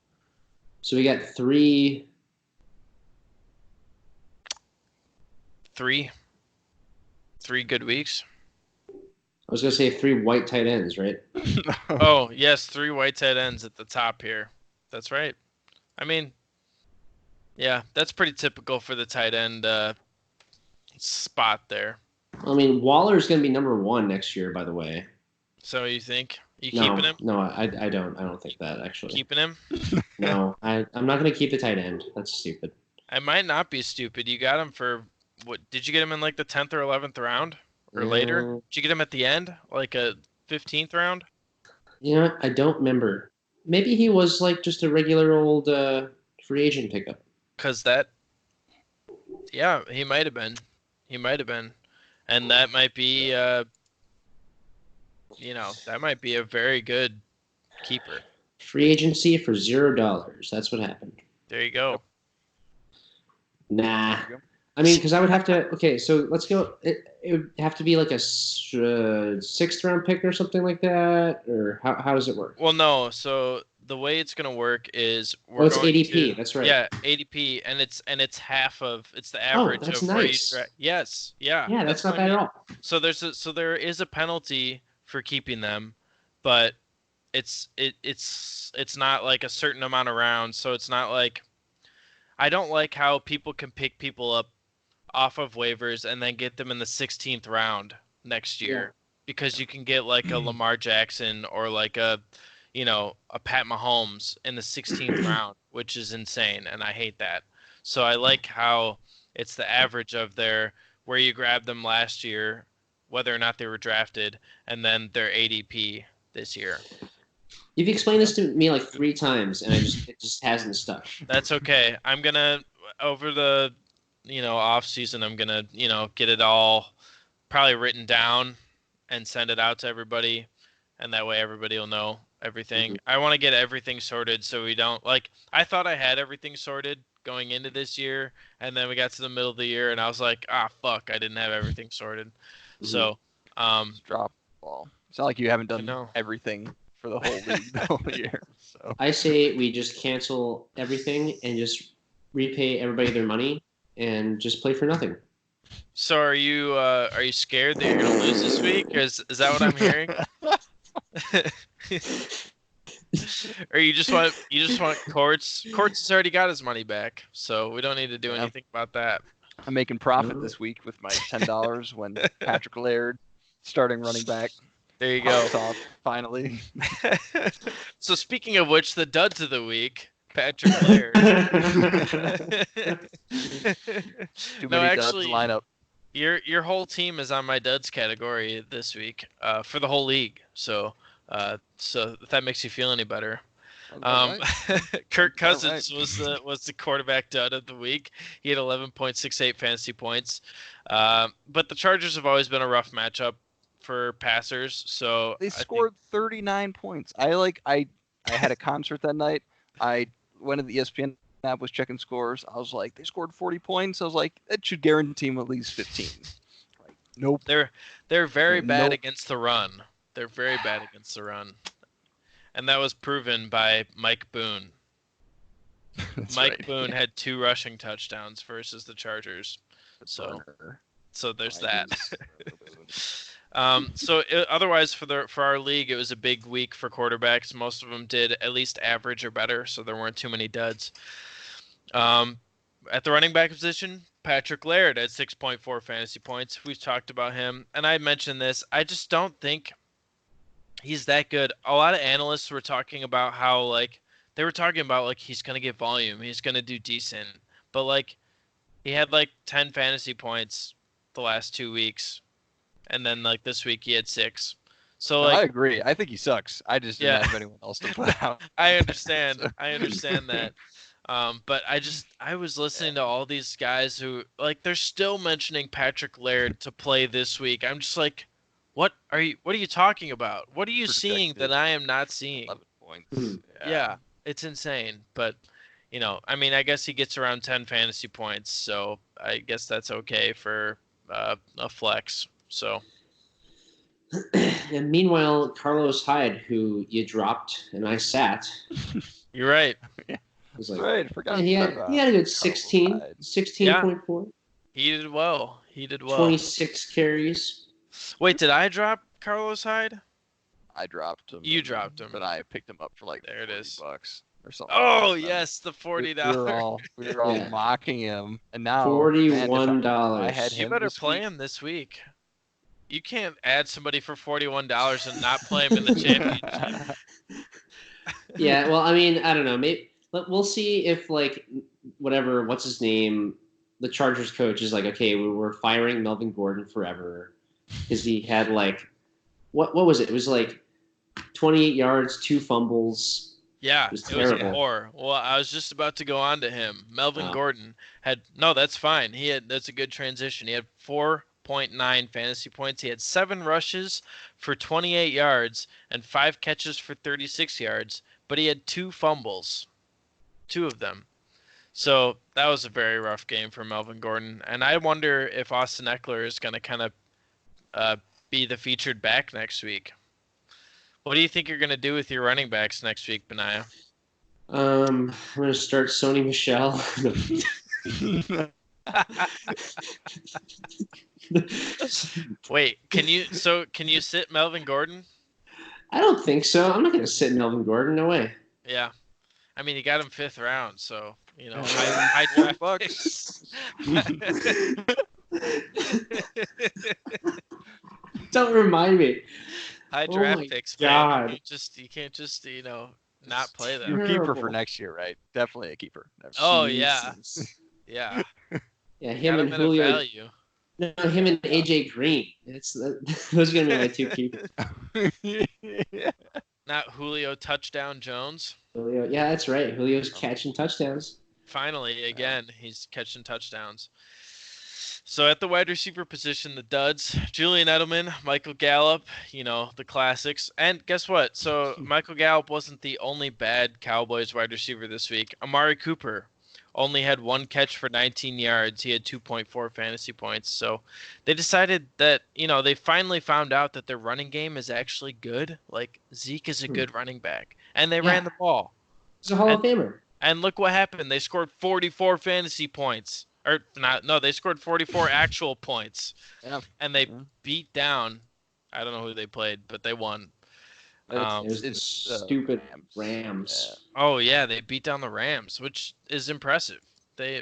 So we got 3. 3 good weeks. I was gonna say 3 white tight ends, right? Oh yes, 3 white tight ends at the top here. That's right. I mean, yeah, that's pretty typical for the tight end spot there. I mean, Waller's gonna be number 1 next year, by the way. So you think keeping him? No, I don't think that actually. Keeping him? No, I'm not gonna keep the tight end. That's stupid. I might not be stupid. You got him for what? Did you get him in the 10th or 11th round or later? Did you get him at the end, like a 15th round? Yeah, I don't remember. Maybe he was just a regular old free agent pickup. Because he might have been. He might have been. And that might be, that might be a very good keeper. Free agency for $0. That's what happened. There you go. Nah. I mean, because I would have to. Okay, so let's go. It would have to be like a 6th round pick or something like that, or how does it work? Well, no. So the way it's gonna work is it's ADP. That's right. Yeah, ADP, and it's half of it's the average that's of nice. where you yes, yeah. Yeah, that's not bad at all. So there is a penalty for keeping them, but it's not like a certain amount of rounds. So it's not like I don't like how people can pick people up off of waivers and then get them in the 16th round next year because you can get like a Lamar Jackson or like a Pat Mahomes in the 16th round, which is insane, and I hate that. So I like how it's the average of where you grabbed them last year, whether or not they were drafted, and then their ADP this year. You've explained this to me 3 times, and it just hasn't stuck. That's okay. I'm gonna over the off season, I'm gonna get it all probably written down and send it out to everybody, and that way everybody will know everything. I want to get everything sorted so we don't I thought I had everything sorted going into this year, and then we got to the middle of the year and I was like, fuck, I didn't have everything sorted. So drop ball. It's not like you haven't done everything for the whole league the whole year. So I say we just cancel everything and just repay everybody their money and just play for nothing. So are you scared that you're gonna lose this week? Is that what I'm hearing? Or you just want Kortze? Kortze has already got his money back, so we don't need to do anything about that. I'm making profit this week with my $10 when Patrick Laird starting running back. There you go. Off, finally. So speaking of which, the duds of the week, Patrick Laird. Too many duds lineup. Your whole team is on my duds category this week for the whole league. So if that makes you feel any better. Kirk Cousins was the quarterback dud of the week. He had 11.68 fantasy points. But the Chargers have always been a rough matchup for passers. So they scored 39 points. I had a concert that night. I went to the ESPN app, was checking scores. I was like, they scored 40 points. I was like, that should guarantee them at least 15. Nope. They're very bad Nope. against the run. They're very bad against the run. And that was proven by Mike Boone. Mike Boone had 2 rushing touchdowns versus the Chargers. So there's that. Otherwise for our league, it was a big week for quarterbacks. Most of them did at least average or better, so there weren't too many duds. At the running back position, Patrick Laird at 6.4 fantasy points. We've talked about him, and I mentioned this. I just don't think he's that good. A lot of analysts were talking about how he's gonna get volume, he's gonna do decent, but he had 10 fantasy points the last 2 weeks, and then this week he had 6. So I agree. I think he sucks. I just didn't have anyone else to put out. I understand. I understand that. But I was listening to all these guys who they're still mentioning Patrick Laird to play this week. I'm just like, what are you talking about? What are you seeing that I am not seeing? 11 points. Yeah, it's insane. But I guess he gets around 10 fantasy points, so I guess that's okay for a flex. So. And meanwhile, Carlos Hyde, who you dropped and I sat. You're right. Was right. Forgot he had a good 16.4. He did well. 26 carries. Wait, did I drop Carlos Hyde? I dropped him. You dropped him. But I picked him up for there it is. $40 or something. Oh yes, the $40. We were all mocking him, and now $41. I had him. You better play him this week. You can't add somebody for $41 and not play him in the championship. Yeah, well, I mean, I don't know. Maybe we'll see if what's his name, the Chargers coach is okay, we're firing Melvin Gordon forever because he had what was it? It was 28 yards, 2 fumbles. Yeah, it was poor. Well, I was just about to go on to him. Melvin Gordon that's fine. That's a good transition. He had 4.9 fantasy points. He had 7 rushes for 28 yards and 5 catches for 36 yards, but he had 2 fumbles. 2 of them. So that was a very rough game for Melvin Gordon. And I wonder if Austin Eckler is going to kind of be the featured back next week. What do you think you're going to do with your running backs next week, Benaiah? I'm going to start Sony Michel. Wait, can you sit Melvin Gordon? I don't think so. I'm not going to sit Melvin Gordon. No way. Yeah. I mean, you got him 5th round, so, high draft picks. Don't remind me. High draft picks, God. Man. You can't just not play them. You're a keeper for next year, right? Definitely a keeper. Oh, yeah. Yeah. Yeah, him and Julio. No, him and AJ Green. Those are going to be my 2 keepers. Not Julio touchdown Jones. Julio, yeah, that's right. Julio's catching touchdowns. Finally, again, he's catching touchdowns. So at the wide receiver position, the duds, Julian Edelman, Michael Gallup, the classics. And guess what? So Michael Gallup wasn't the only bad Cowboys wide receiver this week. Amari Cooper only had 1 catch for 19 yards. He had 2.4 fantasy points. So they decided that, they finally found out that their running game is actually good. Zeke is a good running back. And they ran the ball. He's a Hall of Famer. And look what happened. They scored 44 fantasy points. They scored 44 actual points. Yeah. And they beat down, I don't know who they played, but they won. It's stupid Rams. Yeah. Oh, yeah, they beat down the Rams, which is impressive.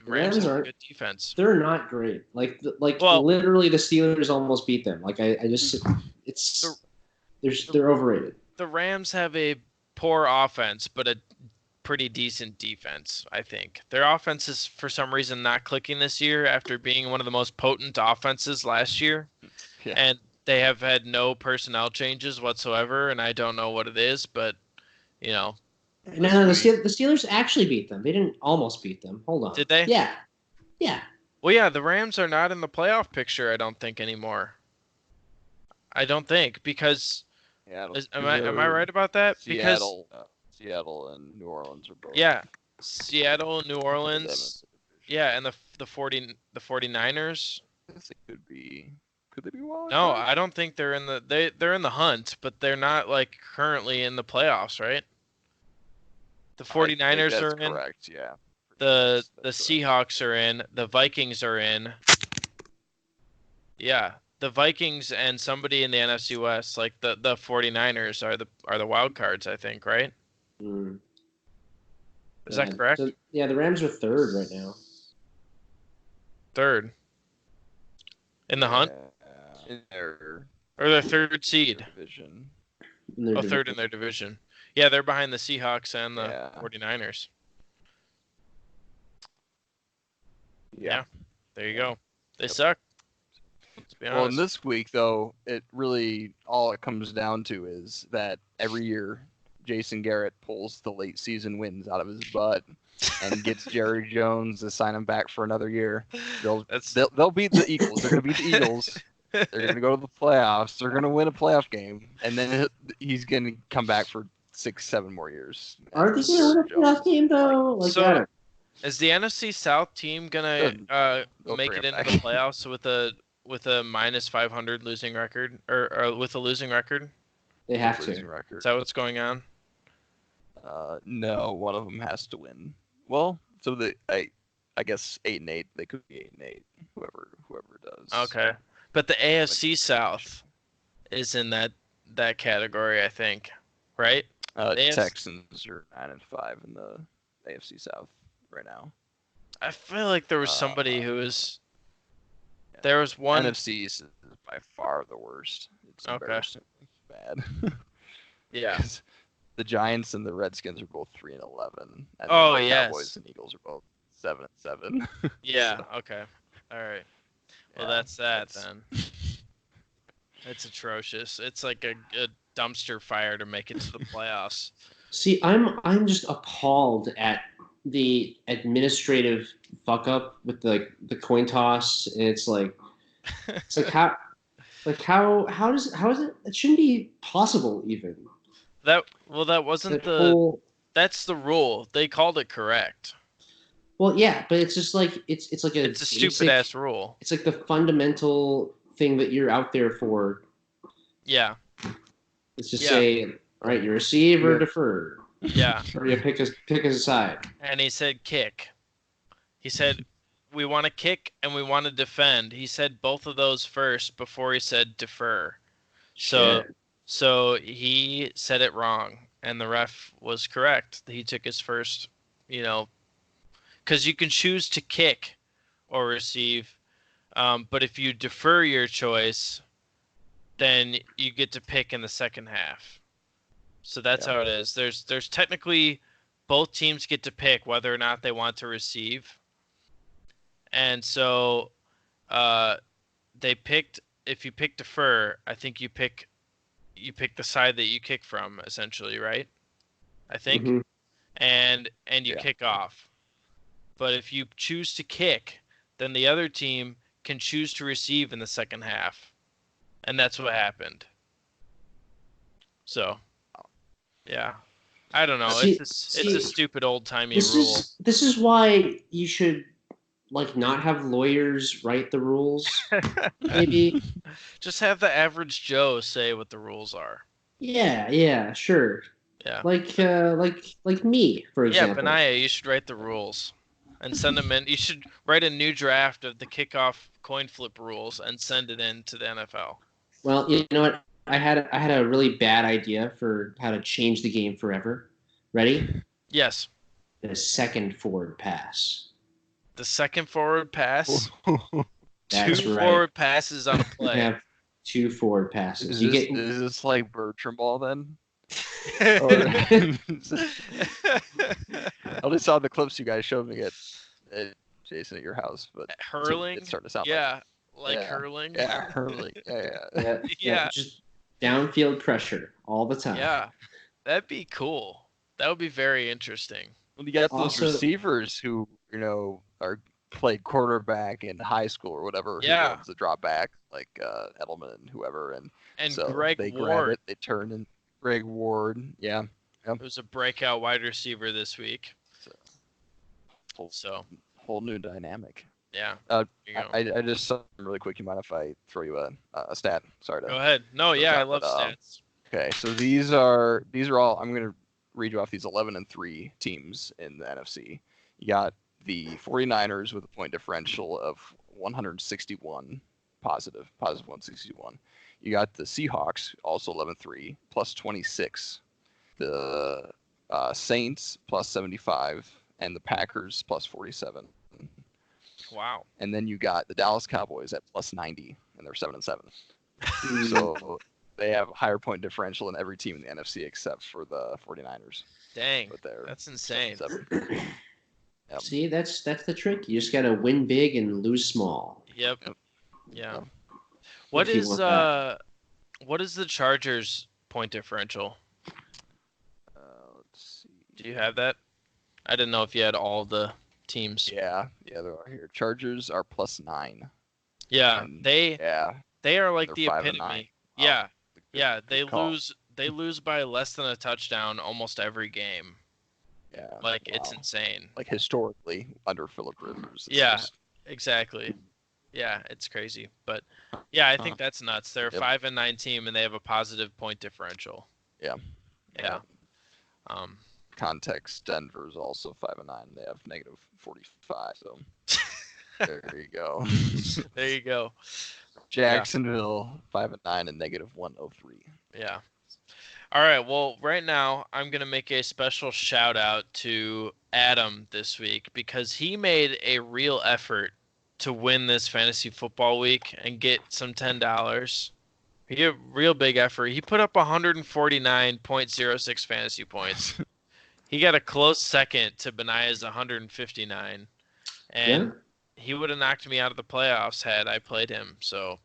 Rams are good defense. They're not great. Literally the Steelers almost beat them. They're overrated. The Rams have a poor offense, but a pretty decent defense, I think. Their offense is, for some reason, not clicking this year after being one of the most potent offenses last year. Yeah. And they have had no personnel changes whatsoever, and I don't know what it is, but, No, the Steelers actually beat them. They didn't almost beat them. Hold on. Did they? Yeah. Yeah. Well, yeah, the Rams are not in the playoff picture, I don't think, anymore. I don't think, because... Am I right about that? Seattle and New Orleans are both. Yeah, Seattle, New Orleans. Yeah, and the 49ers. I guess it could be. Could they be wild No, card? I don't think they're in the they're in the hunt, but they're not like currently in the playoffs, right? The I think 49ers that's are in. correct. Yeah. The That's correct. Seahawks are in. The Vikings are in. Yeah, the Vikings and somebody in the NFC West, like the 49ers are the wild cards, I think, right? Mm. Is that correct? So, yeah, the Rams are third right now. Third in the hunt, In their or their third seed? division. Oh, third in their division. Yeah, they're behind the Seahawks and the Yeah. 49ers. Yeah. There you go. They suck. Let's be honest. Well, in this week, though, it really all it comes down to is that every year Jason Garrett pulls the late season wins out of his butt and gets Jerry Jones to sign him back for another year. They'll beat the Eagles. They're going to beat the Eagles. They're going to go to the playoffs. They're going to win a playoff game, and then he's going to come back for 6-7 more years. Aren't they going to win a playoff game though? Like so, that? Is the NFC South team gonna make it into the playoffs with a minus 500 losing record or with a losing record? They have to. Is that what's going on? No, one of them has to win. Well, so I guess 8-8. They could be 8-8. Whoever does. Okay, but the AFC South is in that category, I think, right? Texans are 9-5 in the AFC South right now. I feel like there was somebody who was. Yeah. There was one. NFC is by far the worst. It's embarrassingly bad. Yeah. The Giants and the Redskins are both 3-11. And the yes. Cowboys and Eagles are both 7-7. Yeah. So, okay. All right. Well, that's then. It's atrocious. It's like a dumpster fire to make it to the playoffs. See, I'm just appalled at the administrative fuck up with the coin toss, and it's like how is it? It shouldn't be possible even. That wasn't that's the rule. They called it correct. Well, yeah, but it's just like it's like a stupid ass rule. It's like the fundamental thing that you're out there for. Yeah. It's just say, all right, you receive or defer. Yeah. Or you pick a side. And he said kick. He said we want to kick and we want to defend. He said both of those first before he said defer. So he said it wrong, and the ref was correct. He took his first, because you can choose to kick or receive, but if you defer your choice, then you get to pick in the second half. So that's how it is. There's technically both teams get to pick whether or not they want to receive, and so they picked. If you pick defer, I think you pick the side that you kick from, essentially, right? I think. Mm-hmm. And you kick off. But if you choose to kick, then the other team can choose to receive in the second half. And that's what happened. So, yeah. I don't know. It's a stupid old-timey rule. This is why you should not have lawyers write the rules. Maybe just have the average Joe say what the rules are. Yeah, sure. Yeah. Like me, for example. Yeah, Benaiah, you should write the rules and send them in. You should write a new draft of the kickoff coin flip rules and send it in to the NFL. Well, you know what? I had a really bad idea for how to change the game forever. Ready? Yes. The second forward pass. The second forward pass. That's two right. Forward passes on a play. You have 2 forward passes. Is this like Bertram ball then? I only saw the clips you guys showed me at Jason at your house, but hurling. It's starting to sound like hurling. Yeah, hurling. Yeah. Just downfield pressure all the time. Yeah, that'd be cool. That would be very interesting. Well, you got those receivers who played quarterback in high school or whatever. Yeah. Who loves to drop back, like Edelman and whoever, and so Greg they Ward. grab it, they turn and Greg Ward. Yeah. It was a breakout wide receiver this week. So whole new dynamic. Yeah. I just saw something really quick. You mind if I throw you a stat? Sorry to Go ahead. No, yeah, I love but, stats. Okay, so these are all. I'm gonna read you off these 11-3 teams in the NFC. You got the 49ers with a point differential of 161, positive 161. You got the Seahawks, also 11-3, plus 26. The Saints, plus 75. And the Packers, plus 47. Wow. And then you got the Dallas Cowboys at plus 90, and they're 7-7. So they have a higher point differential than every team in the NFC except for the 49ers. Dang, But that's insane. 7-7. Yep. See, that's the trick. You just gotta win big and lose small. Yep. Yeah. Yep. What If you is want that. what is the Chargers point differential? Let's see. Do you have that? I didn't know if you had all the teams. Yeah, there are here. Chargers are plus 9. Yeah, And, they are like the 5-9. epitome. Oh, Yeah. good They call. lose by less than a touchdown almost every game. Yeah. Like it's insane. Like historically under Phillip Rivers. Yeah, exactly. Yeah, it's crazy. But yeah, I think that's nuts. They're a 5-9 team and they have a positive point differential. Yeah. Yeah. Context, Denver's also 5-9. They have negative 45. So there you go. There you go. Jacksonville 5-9 and negative 103. Yeah. All right. Well, right now I'm gonna make a special shout out to Adam this week because he made a real effort to win this fantasy football week and get some $10. He did a real big effort. He put up 149.06 fantasy points. He got a close second to Benaiah's 159, and he would have knocked me out of the playoffs had I played him. So,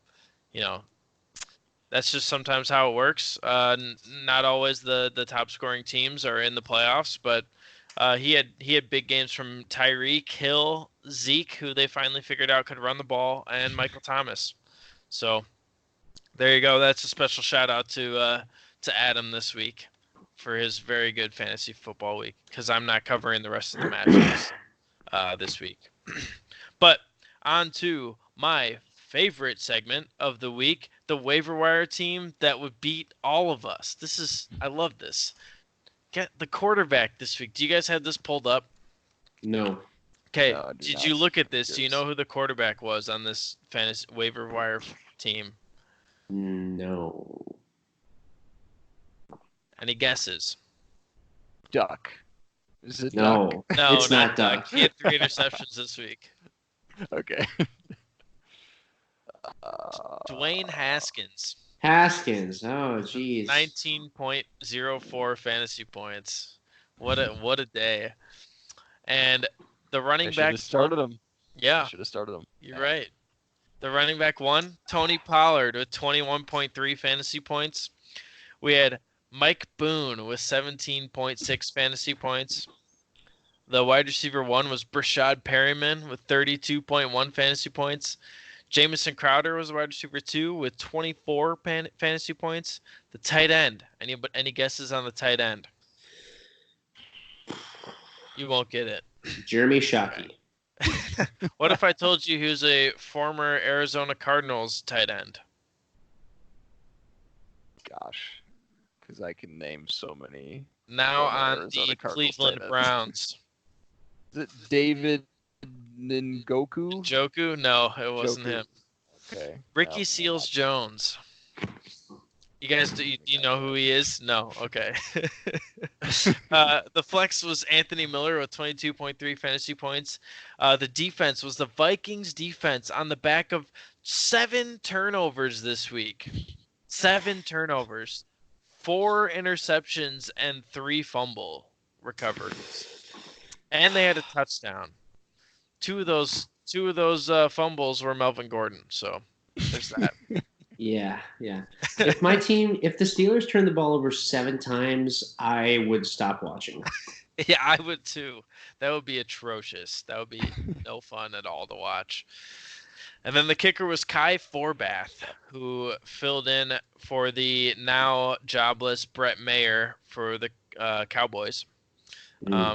that's just sometimes how it works. Not always the top scoring teams are in the playoffs, but he had big games from Tyreek Hill, Zeke, who they finally figured out could run the ball, and Michael Thomas. So there you go. That's a special shout out to Adam this week for his very good fantasy football week because I'm not covering the rest of the matches this week. But on to my favorite segment of the week, the waiver wire team that would beat all of us. I love this. Get the quarterback this week. Do you guys have this pulled up? No. Okay. No, Did you look at this? Do you know who the quarterback was on this fantasy waiver wire team? No. Any guesses? Duck. Is it No. Duck? No, It's not Duck. He had 3 interceptions this week. Okay. Dwayne Haskins. Haskins. Oh, jeez. 19.04 fantasy points. What a day. And the running back should have started him. Yeah. Should have started him. You're right. The running back won. Tony Pollard with 21.3 fantasy points. We had Mike Boone with 17.6 fantasy points. The wide receiver 1 was Brashad Perryman with 32.1 fantasy points. Jamison Crowder was the wide receiver 2 with 24 fantasy points. The tight end. Any guesses on the tight end? You won't get it. Jeremy Shockey. What if I told you he was a former Arizona Cardinals tight end? Gosh, because I can name so many. Now on Arizona the Cardinals Cleveland tight ends. Browns. Is it David Njoku? Njoku? No, it wasn't him. Okay. Ricky Seals-Jones. You guys, do you know who he is? No. Okay. The flex was Anthony Miller with 22.3 fantasy points. The defense was the Vikings defense on the back of 7 turnovers this week. 7 turnovers, 4 interceptions, and 3 fumble recoveries. And they had a touchdown. Two of those fumbles were Melvin Gordon. So there's that. Yeah. If the Steelers turned the ball over 7 times, I would stop watching. Yeah, I would too. That would be atrocious. That would be no fun at all to watch. And then the kicker was Kai Forbath, who filled in for the now jobless Brett Mayer for the Cowboys.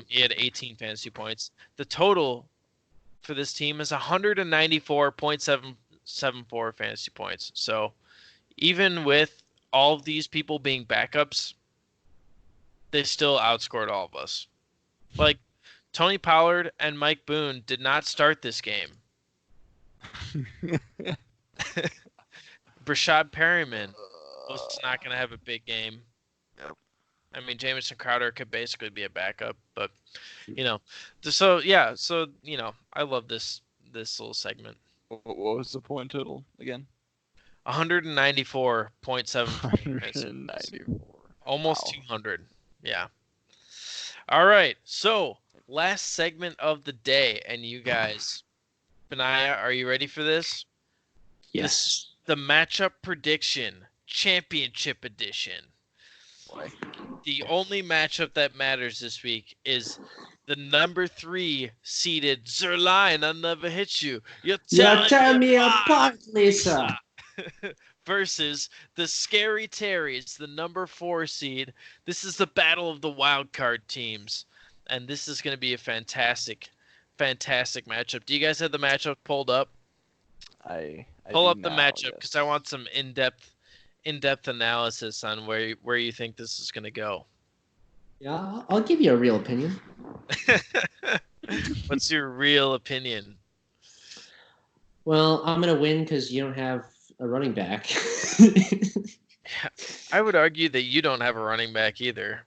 He had 18 fantasy points. The total for this team is 194.774 fantasy points. So even with all of these people being backups, they still outscored all of us. Like, Tony Pollard and Mike Boone did not start this game. Brashad Perryman was not going to have a big game. Yep. I mean, Jamison Crowder could basically be a backup, but I love this little segment. What was the point total again? 194.7. 194. Almost Wow. 200. Yeah. All right. So, last segment of the day, and you guys, Benaiah, are you ready for this? Yes. The matchup prediction, championship edition. Boy. The only matchup that matters this week is the number 3 seeded Zerline. I'll never hit you. You're tearing me apart, Lisa. Versus the Scary Terrys, the number 4 seed. This is the battle of the wild card teams, and this is going to be a fantastic matchup. Do you guys have the matchup pulled up? I Pull do up the now, matchup because I yes. want some in-depth analysis on where you think this is going to go. Yeah, I'll give you a real opinion. What's your real opinion? Well, I'm going to win because you don't have a running back. I would argue that you don't have a running back either.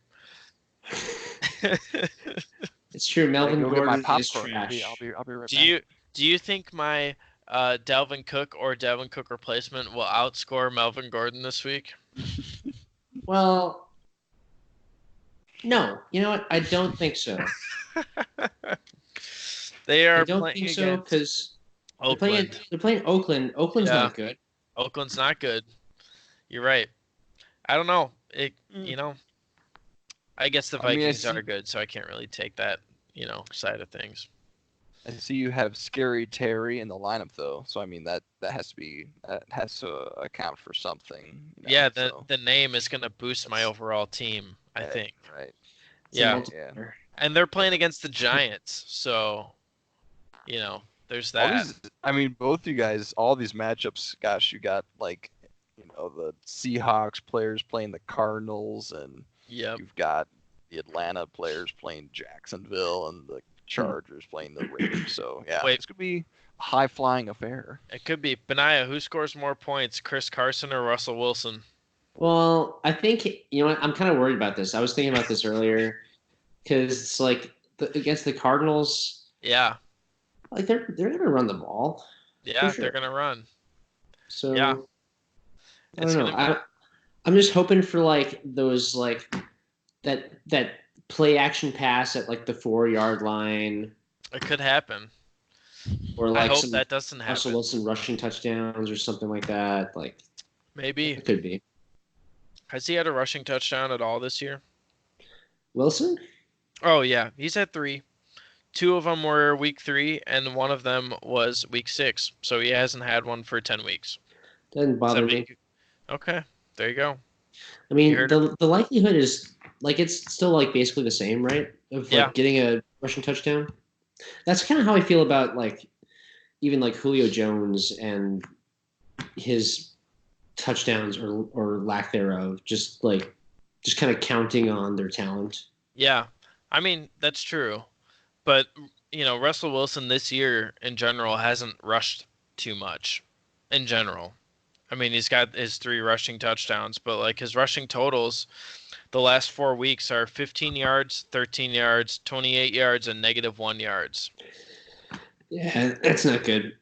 It's true. Melvin Go get my Gordon is popcorn. trash. I'll be right back. Do you think my Dalvin Cook or Dalvin Cook replacement will outscore Melvin Gordon this week? Well, no. You know what? I don't think so. They are I don't playing think so against because Oakland. they're playing Oakland. Oakland's Yeah. not good. Oakland's not good. You're right. I don't know. I guess the Vikings are good, so I can't really take that, side of things. I see you have Scary Terry in the lineup though, so I mean that has to account for something. Yeah, the name is gonna boost my overall team, I think. Right. Yeah. And they're playing against the Giants, so there's that. Both you guys, all these matchups, gosh, you got the Seahawks players playing the Cardinals, and you've got the Atlanta players playing Jacksonville, and the Chargers playing the Raiders. So yeah, it's gonna be a high-flying affair. It could be. Benaiah, who scores more points, Chris Carson or Russell Wilson? Well, I think I'm kind of worried about this. I was thinking about this earlier because it's against the Cardinals. Yeah. They're gonna run the ball. Yeah, sure. They're gonna run. So yeah, I don't know. I'm just hoping for those that play action pass at the 4-yard line. It could happen. Or I hope that doesn't happen. Russell Wilson rushing touchdowns or something like that. Maybe it could be. Has he had a rushing touchdown at all this year? Wilson? Oh yeah, he's had 3. 2 of them were week 3, and 1 of them was week 6. So he hasn't had one for 10 weeks. Doesn't bother me. Okay, there you go. I mean, the likelihood is it's still basically the same, right? Of getting a rushing touchdown. That's kind of how I feel about even Julio Jones and his touchdowns or lack thereof. Just kind of counting on their talent. Yeah, I mean that's true, but Russell Wilson this year in general hasn't rushed too much. In general, I mean he's got his 3 rushing touchdowns, but his rushing totals the last 4 weeks are 15 yards, 13 yards, 28 yards, and -1 yards. Yeah, that's not good.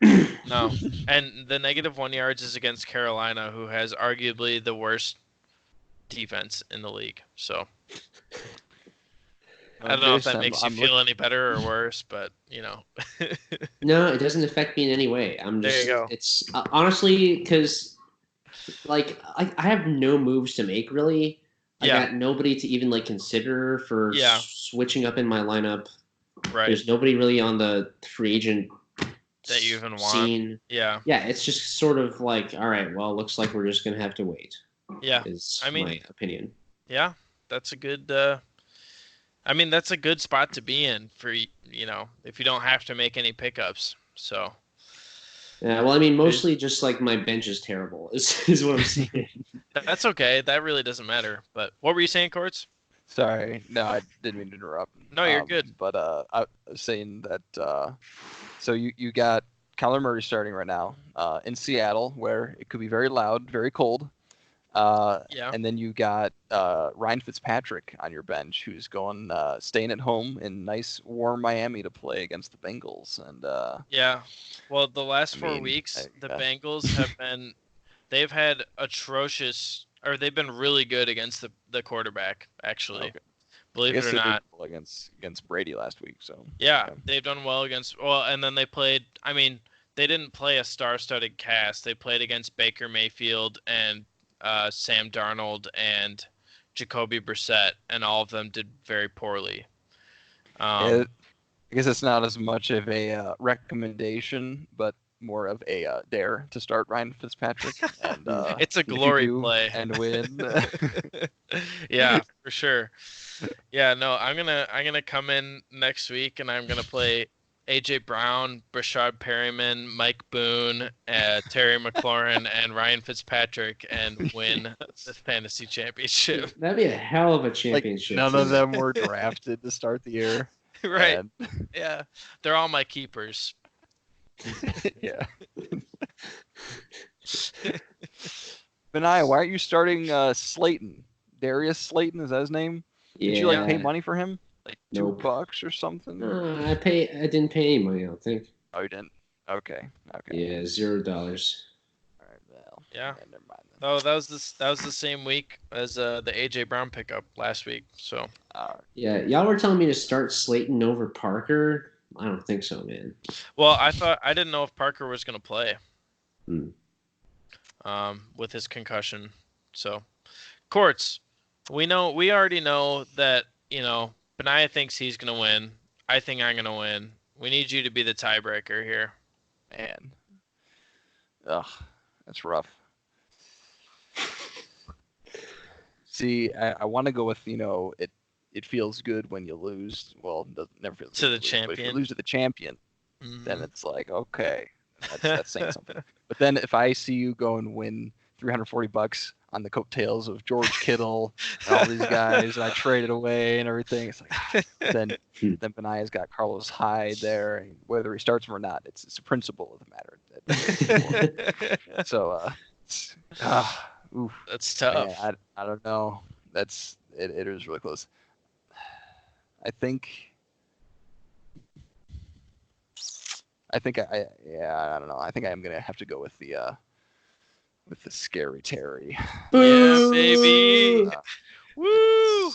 No, and the -1 yards is against Carolina, who has arguably the worst defense in the league. So I don't know if that makes you feel any better or worse, but No, it doesn't affect me in any way. There you go. It's honestly because I have no moves to make really. I got nobody to even consider for switching up in my lineup. Right. There's nobody really on the free agent that you even scene. Want. Yeah. Yeah, it's just sort of all right, well, looks like we're just gonna have to wait. Yeah. Is my opinion. Yeah, that's a good I mean, that's a good spot to be in for, if you don't have to make any pickups. So. Yeah, well, I mean, mostly just like my bench is terrible, is what I'm saying. That's okay. That really doesn't matter. But what were you saying, Courts? Sorry, no, I didn't mean to interrupt. No, you're good. But I was saying that so you got Kyler Murray starting right now in Seattle, where it could be very loud, very cold. Yeah. And then you got Ryan Fitzpatrick on your bench, who's staying at home in nice warm Miami to play against the Bengals. And yeah, well, the last 4 weeks, the Bengals they've had atrocious, or they've been really good against the quarterback, actually. Okay. Believe it or not. Well against Brady last week, so. Yeah, they've done well and then they played. I mean, they didn't play a star-studded cast. They played against Baker Mayfield and Sam Darnold and Jacoby Brissett, and all of them did very poorly. I guess it's not as much of a recommendation, but more of a dare to start Ryan Fitzpatrick. And it's a glory play and win. Yeah, for sure. Yeah, no, I'm gonna come in next week and I'm gonna play AJ Brown, Brashad Perryman, Mike Boone, Terry McLaurin, and Ryan Fitzpatrick, and win the fantasy championship. That'd be a hell of a championship. Like, none of them were drafted to start the year. Right. Yeah. They're all my keepers. Yeah. Benaiah, why aren't you starting Slayton? Darius Slayton, is that his name? Yeah. Did you pay money for him? Like $2 or something? I didn't pay any money, I don't think. Oh, you didn't? Okay. Yeah, $0. All right, well. Yeah. Never mind then. Oh, that was the same week as the AJ Brown pickup last week. So. Yeah, y'all were telling me to start Slayton over Parker. I don't think so, man. Well, I didn't know if Parker was going to play. With his concussion. So, Courts, we already know that, Benaiah thinks he's going to win. I think I'm going to win. We need you to be the tiebreaker here. Man. Ugh, that's rough. See, I want to go with, it feels good when you lose. Well, it doesn't never feel good to the champion. But if you lose to the champion, then it's like, okay, that's saying something. But then if I see you go and win $340 on the coattails of George Kittle and all these guys, and I traded away and everything, it's like then Benaiah's got Carlos Hyde there, and whether he starts him or not, it's the principle of the matter. So, oof, that's tough. Man, I don't know. It is really close. I think I don't know. I think I'm gonna have to go with the scary Terry. Yeah, baby. Woo!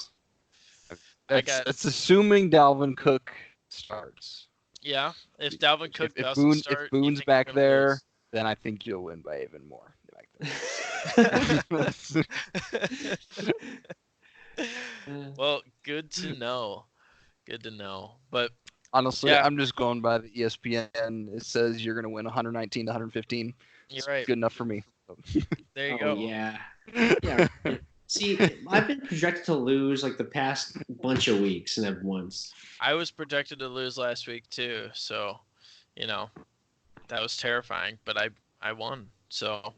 That's assuming Dalvin Cook starts. Yeah, if Dalvin Cook doesn't start, if Boone's back there, then I think you'll win by even more. Well, good to know. But honestly, I'm just going by the ESPN. It says you're going to win 119 to 115. You're right. Good enough for me. There you go. Yeah. See, I've been projected to lose like the past bunch of weeks, and I've won. I was projected to lose last week too, so that was terrifying. But I won, so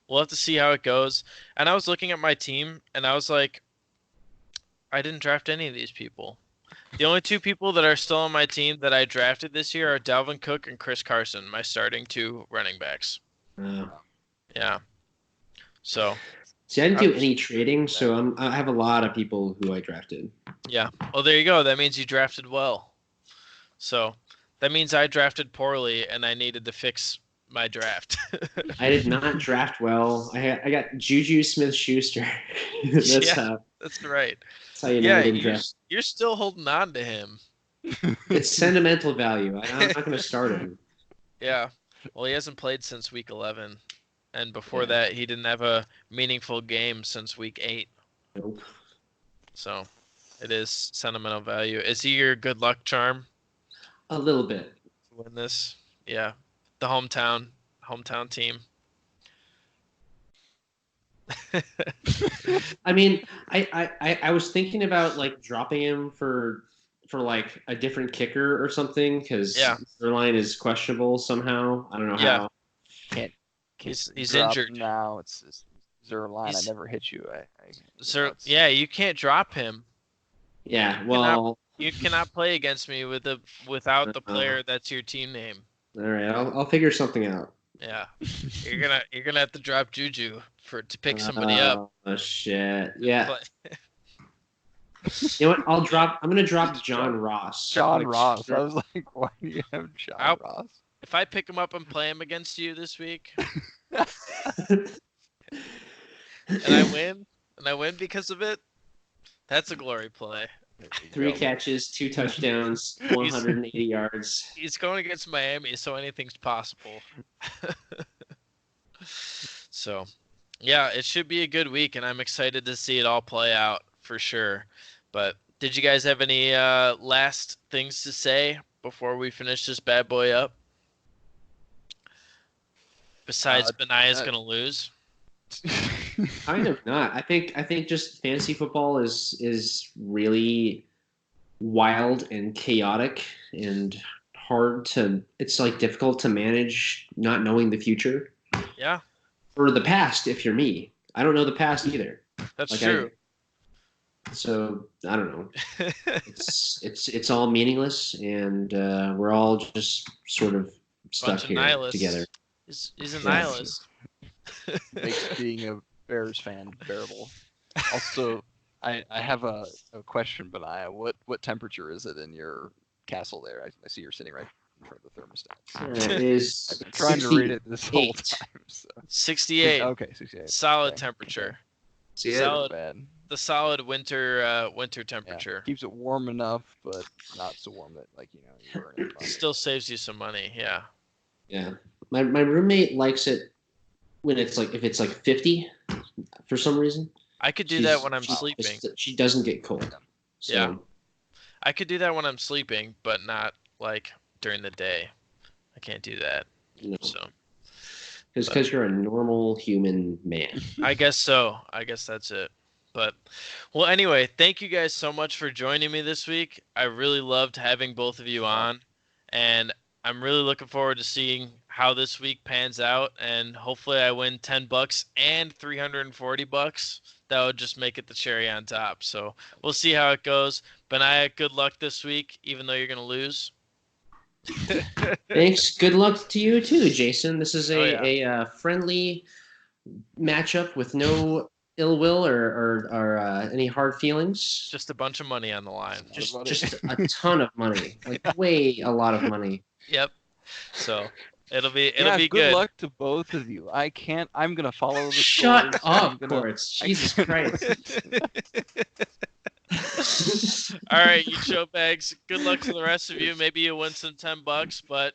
we'll have to see how it goes. And I was looking at my team, and I was like, I didn't draft any of these people. The only two people that are still on my team that I drafted this year are Dalvin Cook and Chris Carson, my starting two running backs. Yeah. So. See, I didn't do any trading, so I have a lot of people who I drafted. Yeah. Well, there you go. That means you drafted well. So that means I drafted poorly, and I needed to fix my draft. I did not draft well. I got Juju Smith-Schuster. That's right. That's how you know I didn't draft. You're still holding on to him. It's sentimental value. I'm not going to start him. Yeah. Well, he hasn't played since week 11. And before that, he didn't have a meaningful game since week 8. Nope. So it is sentimental value. Is he your good luck charm? A little bit. To win this? Yeah. The hometown team. I mean, I was thinking about like dropping him for like a different kicker or something because Zerline is questionable somehow. I don't know how. Can't He's drop injured now. It's Zerline. I never hit you. you can't drop him. Yeah, well, you cannot play against me without the player that's your team name. All right, I'll figure something out. Yeah, you're gonna have to drop Juju to pick somebody up. Oh shit! Yeah. You know what? I'm gonna drop John Ross. John Ross. I was like, why do you have John Ross? If I pick him up and play him against you this week, and I win because of it, that's a glory play. 3 catches, 2 touchdowns, 180 yards. He's going against Miami, so anything's possible. So, yeah, it should be a good week, and I'm excited to see it all play out for sure. But did you guys have any last things to say before we finish this bad boy up? Besides, Benaiah's going to lose. Kind of not. I think just fantasy football is really wild and chaotic and hard to. It's like difficult to manage, not knowing the future. Yeah. For the past, if you're me, I don't know the past either. That's true. So I don't know. It's all meaningless, and we're all just sort of stuck here together. He's a nihilist. Makes being a Bears fan bearable. Also, I have a question, Benaiah. What temperature is it in your castle there? I see you're sitting right in front of the thermostat. It is. I've been trying to read it this whole time. So. 68. Okay, 68. Solid temperature. See, The solid winter temperature. Yeah, keeps it warm enough, but not so warm that you burn it. Still saves you some money. Yeah. Yeah. My roommate likes it when it's if it's 50 for some reason. I could do that when I'm sleeping. She doesn't get cold. So. Yeah. I could do that when I'm sleeping, but not during the day. I can't do that. No. So. Because you're a normal human man. I guess so. I guess that's it. But, well, anyway, thank you guys so much for joining me this week. I really loved having both of you on, and I'm really looking forward to seeing how this week pans out, and hopefully I win $10 and $340. That would just make it the cherry on top. So we'll see how it goes. Benaiah, good luck this week, even though you're going to lose. Thanks. Good luck to you too, Jason. This is a friendly matchup with no ill will or any hard feelings. Just a bunch of money on the line. Just a ton of money, way a lot of money. Yep. So it'll be good. Good luck to both of you. I'm gonna follow the. Shut up, Kortze. Jesus Christ. All right, you showbags. Good luck to the rest of you. Maybe you win some $10, but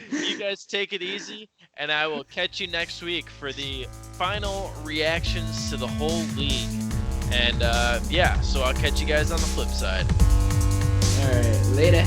you guys take it easy, and I will catch you next week for the final reactions to the whole league. And so I'll catch you guys on the flip side. All right, later.